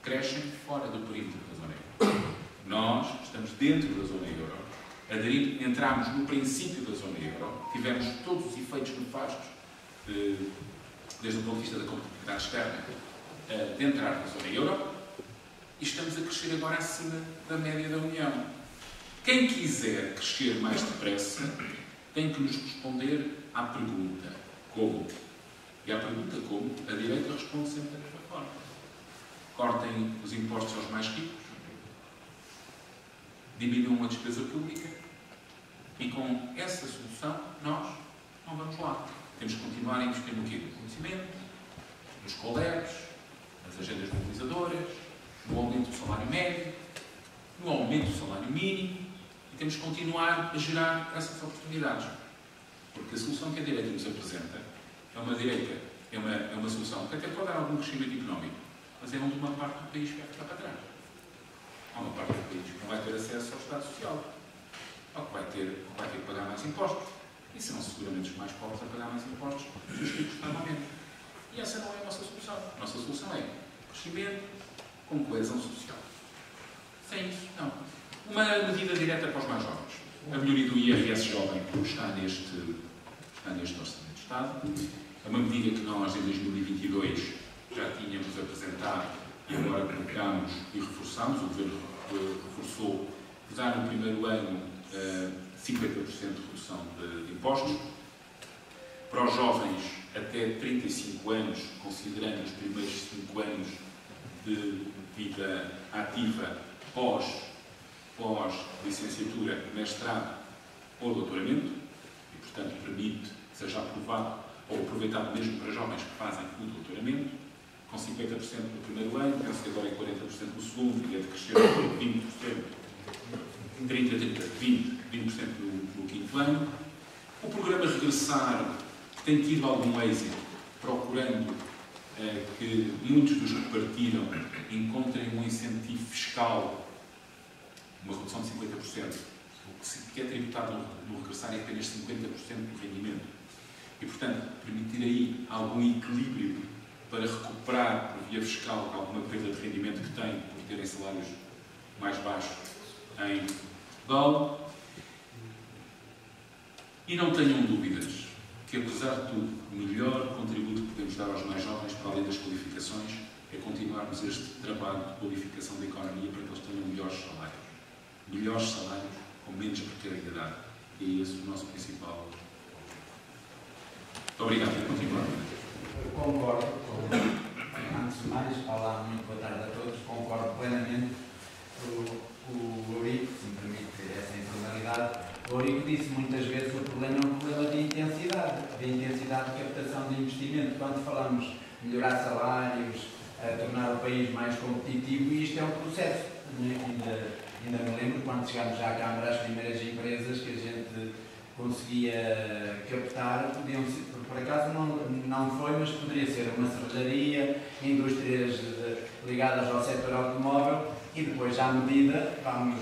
crescem fora do perímetro da zona euro. Nós estamos dentro da zona euro, entramos no princípio da zona euro, tivemos todos os efeitos nefastos, desde o ponto de vista da competitividade externa, de entrar na zona euro, e estamos a crescer agora acima da média da União. Quem quiser crescer mais depressa tem que nos responder à pergunta como. E à pergunta como, a direita responde sempre da mesma forma. Cortem os impostos aos mais ricos, diminuam a despesa pública e com essa solução nós não vamos lá. Temos que continuar a investir no quê? No conhecimento, nos colegas, nas agendas mobilizadoras, no aumento do salário médio, no aumento do salário mínimo. Temos que continuar a gerar essas oportunidades. Porque a solução que a direita nos apresenta é uma solução que até pode dar algum crescimento económico, mas é onde uma parte do país vai ficar para trás. Há uma parte do país que não vai ter acesso ao Estado Social, ou que vai ter que pagar mais impostos. E serão seguramente os mais pobres a pagar mais impostos, os ricos pagam menos. E essa não é a nossa solução. A nossa solução é crescimento com coesão social. Sem isso, não. Uma medida direta para os mais jovens. A melhoria do IRS jovem está neste Orçamento de Estado. É uma medida que nós, em 2022, já tínhamos apresentado e agora colocamos e reforçamos. O Governo reforçou, dar no primeiro ano 50% de redução de impostos. Para os jovens até 35 anos, considerando os primeiros 5 anos de vida ativa pós-licenciatura, mestrado ou doutoramento, e, portanto, permite que seja aprovado ou aproveitado mesmo para jovens que fazem o doutoramento, com 50% no primeiro ano, penso que agora é 40% no segundo, e é de crescer para 20% no quinto ano. O programa Regressar, que tem tido algum êxito, procurando que muitos dos que partiram encontrem um incentivo fiscal, uma redução de 50%. O que é tributado no Regressar é apenas 50% do rendimento. E, portanto, permitir aí algum equilíbrio para recuperar, por via fiscal, alguma perda de rendimento que tem por terem salários mais baixos em Portugal. E não tenham dúvidas que, apesar de tudo, o melhor contributo que podemos dar aos mais jovens, para além das qualificações, é continuarmos este trabalho de qualificação da economia para que eles tenham melhores salários. Melhores salários com menos precariedade. E é esse o nosso principal. Muito obrigado por continuar. Eu concordo. Antes de mais, olá, muito boa tarde a todos. plenamente o Eurico, se me permite essa informalidade. O Eurico disse muitas vezes o problema é um problema de intensidade de captação de investimento. Quando falamos de melhorar salários, tornar o país mais competitivo, e isto é um processo. Ainda me lembro quando chegámos já à Câmara, as primeiras empresas que a gente conseguia captar, podiam ser, por acaso não foi, mas poderia ser uma serralharia, indústrias ligadas ao setor automóvel, e depois, à medida, vamos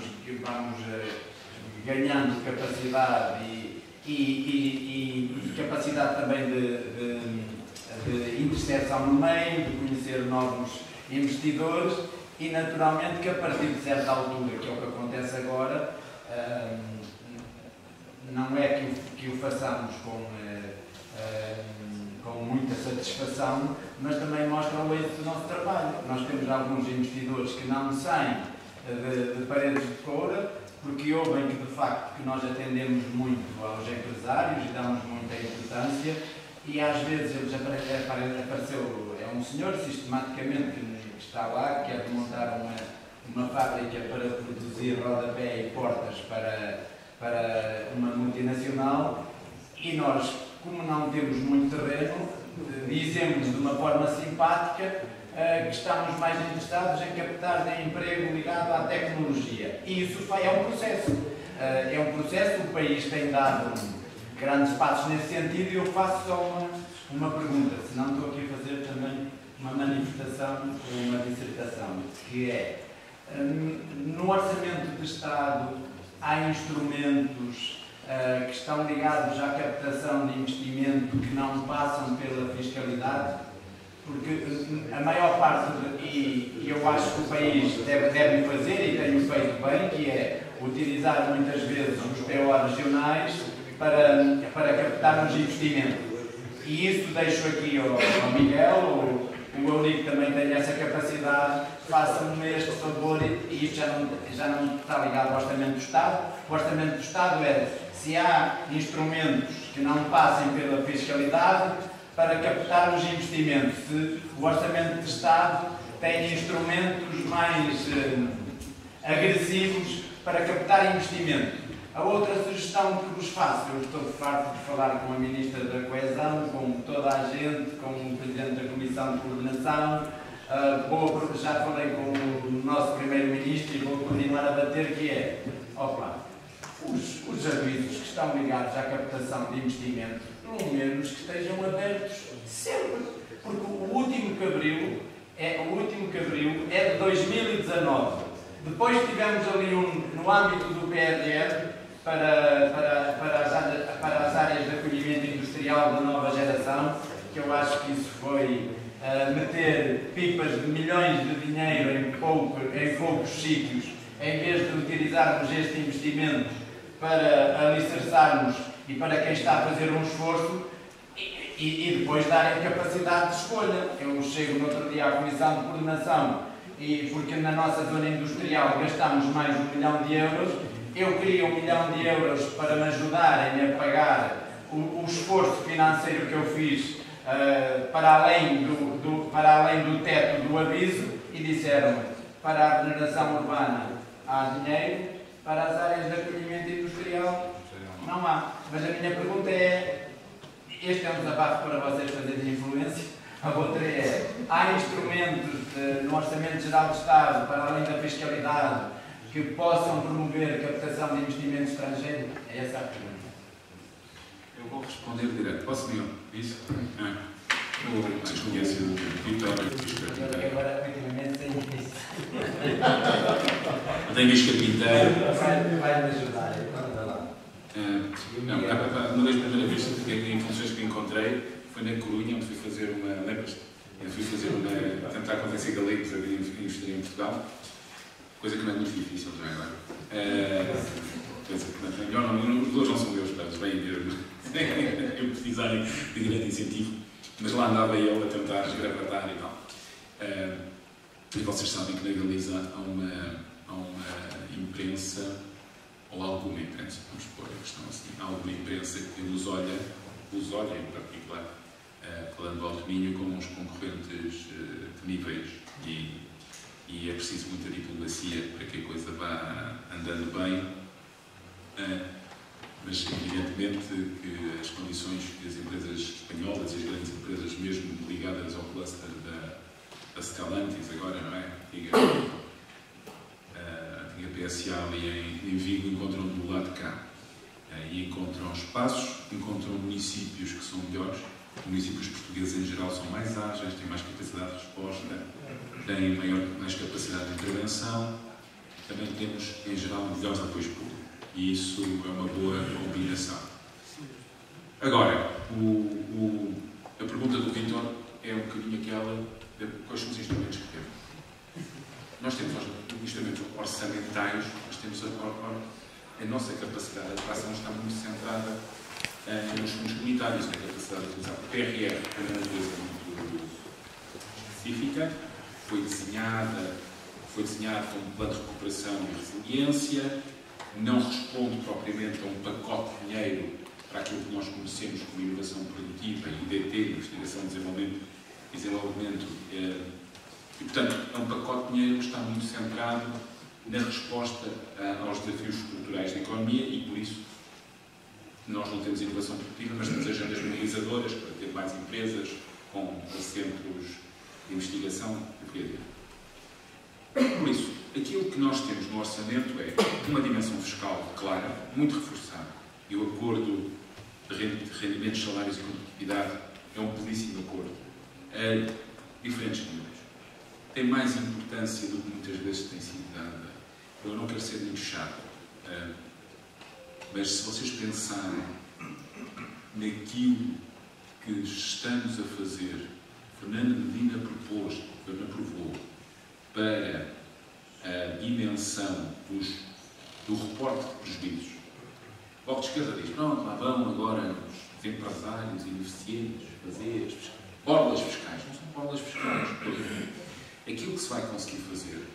ganhando capacidade e capacidade também de interseção no meio, de conhecer novos investidores, e naturalmente que a partir de certa altura, que é o que acontece agora, não é que o façamos com muita satisfação, mas também mostra o êxito do nosso trabalho. Nós temos alguns investidores que não saem de paredes de coura, porque ouvem que, de facto, que nós atendemos muito aos empresários e damos muita importância, e às vezes eles apareceu, é um senhor sistematicamente que está lá, que quer montar uma fábrica para produzir rodapé e portas para uma multinacional, e nós, como não temos muito terreno, dizemos de uma forma simpática que estamos mais interessados em captar de emprego ligado à tecnologia. E isso é um processo. O país tem dado grandes passos nesse sentido, e eu faço só uma pergunta, se não estou aqui a fazer também uma manifestação ou uma dissertação, que é, no Orçamento de Estado há instrumentos que estão ligados à captação de investimento que não passam pela fiscalidade? Porque a maior parte, e eu acho que o país deve fazer, e tem feito bem, que é utilizar muitas vezes os PO regionais para captarmos investimento. E isso deixo aqui ao Miguel, o Eurico também tem essa capacidade, faça-me este favor, e isto já não está ligado ao Orçamento do Estado. O Orçamento do Estado é se há instrumentos que não passem pela fiscalidade para captar os investimentos, se o Orçamento de Estado tem instrumentos mais agressivos para captar investimento. A outra sugestão que vos faço, eu estou farto de falar com a Ministra da Coesão, com toda a gente, com o Presidente da Comissão de Coordenação, já falei com o nosso Primeiro-Ministro e vou continuar a bater, que é, os avisos que estão ligados à captação de investimento, pelo menos que estejam abertos sempre, porque o último que abriu é de 2019. Depois tivemos ali no âmbito do PRR para as áreas de acolhimento industrial da nova geração, que eu acho que isso foi meter pipas de milhões de dinheiro em poucos sítios, em vez de utilizarmos este investimento para alicerçarmos e para quem está a fazer um esforço, e depois darem capacidade de escolha. Eu chego no outro dia à Comissão de Coordenação, e porque na nossa zona industrial gastamos mais de 1 milhão de euros, eu queria 1 milhão de euros para me ajudarem a pagar o esforço financeiro que eu fiz para além do teto do aviso, e disseram: para a regeneração urbana há dinheiro, para as áreas de acolhimento industrial não há. Mas a minha pergunta é, este é um desabafo para vocês fazerem influência. A outra é, há instrumentos no Orçamento Geral do Estado, para além da fiscalidade, que possam promover a captação de investimento estrangeiro? É essa a pergunta. Eu vou responder direto. Posso, Miguel? Isso? O desconhecido do Pinteiro. Agora, ultimamente, tenho isso. Eu tenho visto carpinteiro. Vai-me ajudar. Uma das primeiras vezes em funções que encontrei foi na Corunha, onde fui fazer uma. Lembras-te? Fui fazer tentar convencer galegos a investir em Portugal, coisa que não é muito difícil, já agora. Os dois não são meus, para bem ver, eu precisarem de grande incentivo, mas lá andava eu a tentar esgravatar e tal. E vocês sabem que na Galiza há uma imprensa, ou alguma imprensa, vamos pôr a questão assim, há alguma imprensa que nos olha em particular, falando do Alto Minho, como uns concorrentes temíveis, e e é preciso muita diplomacia para que a coisa vá andando bem, mas evidentemente que as condições que as empresas espanholas e as grandes empresas, mesmo ligadas ao cluster da Stellantis agora, não é? A PSA ali em Vigo encontram do lado de cá. E encontram espaços, encontram municípios que são melhores. Os municípios portugueses em geral são mais ágeis, têm mais capacidade de resposta, têm mais capacidade de intervenção. Também temos, em geral, melhores apoios públicos. E isso é uma boa combinação. Agora, a pergunta do Vítor é um bocadinho aquela de quais são os instrumentos que temos. Nós temos os instrumentos orçamentais, nós temos a nossa capacidade de atuação está muito centrada nos fundos comunitários, na capacidade de utilizar o PRR, que é uma natureza muito específica, foi desenhado como um plano de recuperação e resiliência, não responde propriamente a um pacote de dinheiro para aquilo que nós conhecemos como inovação produtiva, IDT, investigação, desenvolvimento, e portanto é um pacote de dinheiro que está muito centrado na resposta aos desafios estruturais da economia e, por isso, nós não temos inovação produtiva, mas temos agendas mobilizadoras para ter mais empresas com centros de investigação e por aí adiante. Por isso, aquilo que nós temos no orçamento é uma dimensão fiscal clara, muito reforçada, e o acordo de rendimentos, salários e competitividade é um belíssimo acordo a diferentes níveis. Tem mais importância do que muitas vezes tem sido dada. Eu não quero ser muito chato, mas se vocês pensarem naquilo que estamos a fazer, Fernando Medina propôs, o Governo aprovou, para a dimensão do reporte de prejuízos. O Bloco de Esquerda diz, pronto, lá vão agora os empresários ineficientes fazer as borlas fiscais. Não são borlas fiscais. Aquilo que se vai conseguir fazer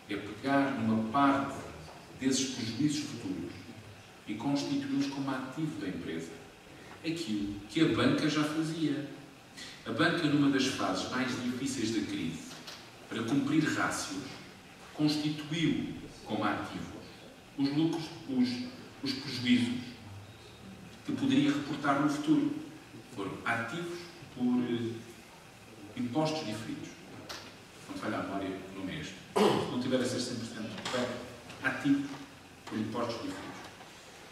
é pegar numa parte desses prejuízos futuros e constituí-los como ativo da empresa. Aquilo que a banca já fazia. A banca, numa das fases mais difíceis da crise, para cumprir rácios, constituiu como ativo os lucros, os prejuízos que poderia reportar no futuro. Foram ativos por impostos diferidos. Não falha a memória, no mês. Se não tiver a ser 100% correto, ativos por impostos diferidos.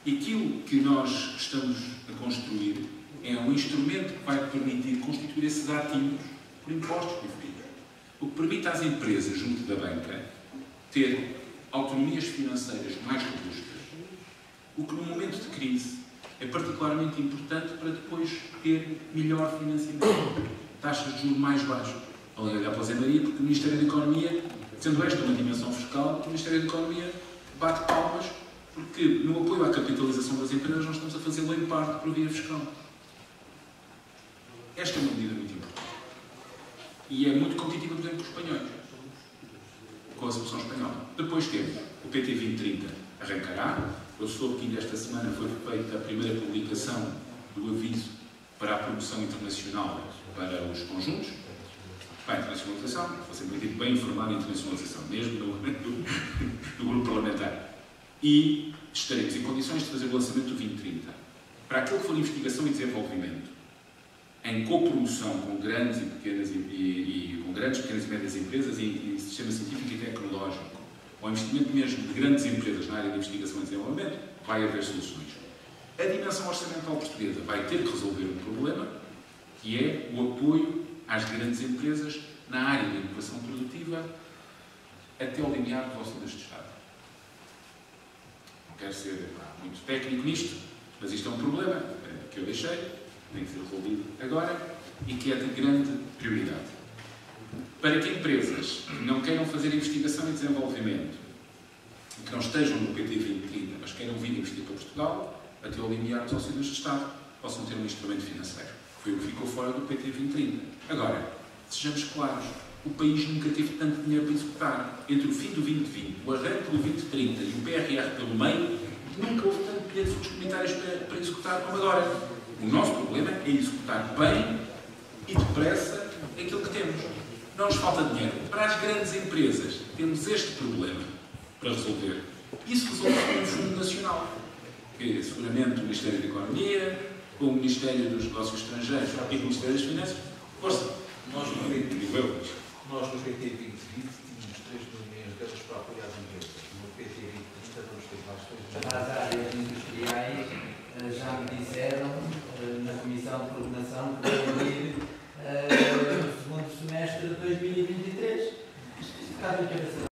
E aquilo que nós estamos a construir é um instrumento que vai permitir constituir esses ativos por impostos diferidos. O que permite às empresas, junto da banca, ter autonomias financeiras mais robustas. O que, num momento de crise, é particularmente importante para depois ter melhor financiamento. Taxas de juros mais baixas. Vale olhar para a Zé Maria, porque o Ministério da Economia, sendo esta uma dimensão fiscal, o Ministério da Economia bate palmas, porque no apoio à capitalização das empresas nós estamos a fazê-lo em parte por via fiscal. Esta é uma medida muito importante. E é muito competitiva, por exemplo, com os espanhóis, com a solução espanhola. Depois temos o PT 2030 arrancará. Eu soube que ainda esta semana foi feita a primeira publicação do aviso para a promoção internacional para os conjuntos. Para a internacionalização, vou ser muito bem informado em internacionalização, mesmo no grupo parlamentar. E estaremos em condições de fazer o lançamento do 2030. Para aquilo que for investigação e desenvolvimento, em copromoção com grandes e pequenas com grandes, pequenas e médias empresas e sistema científico e tecnológico, ou investimento mesmo de grandes empresas na área de investigação e desenvolvimento, vai haver soluções. A dimensão orçamental portuguesa vai ter que resolver um problema, que é o apoio às grandes empresas na área de inovação produtiva até ao limiar dos auxílios de Estado. Não quero ser muito técnico nisto, mas isto é um problema que eu deixei, tem que ser resolvido agora e que é de grande prioridade. Para que empresas que não queiram fazer investigação e desenvolvimento, que não estejam no PT 2030, mas queiram vir investir para Portugal, até ao limiar dos auxílios de Estado, possam ter um instrumento financeiro. Foi o que ficou fora do PT 2030. Agora, sejamos claros, o país nunca teve tanto dinheiro para executar. Entre o fim do 2020, o arranque do 2030 e o PRR pelo meio, nunca houve tanto dinheiro de fundos comunitários para executar como agora. O nosso problema é executar bem e depressa aquilo que temos. não nos falta dinheiro. Para as grandes empresas, temos este problema para resolver. Isso resolve com um Fundo Nacional, que seguramente o Ministério da Economia, com o Ministério dos Negócios Estrangeiros e o Ministério das Finanças, força. Nós no PT 2020 tínhamos 3 milhões de euros para apoiar as empresas. No PT 2030 vamos ter mais 2 milhões. As áreas industriais já me disseram na Comissão de Coordenação que vai abrir no segundo semestre de 2023. Isto cabe em cabeça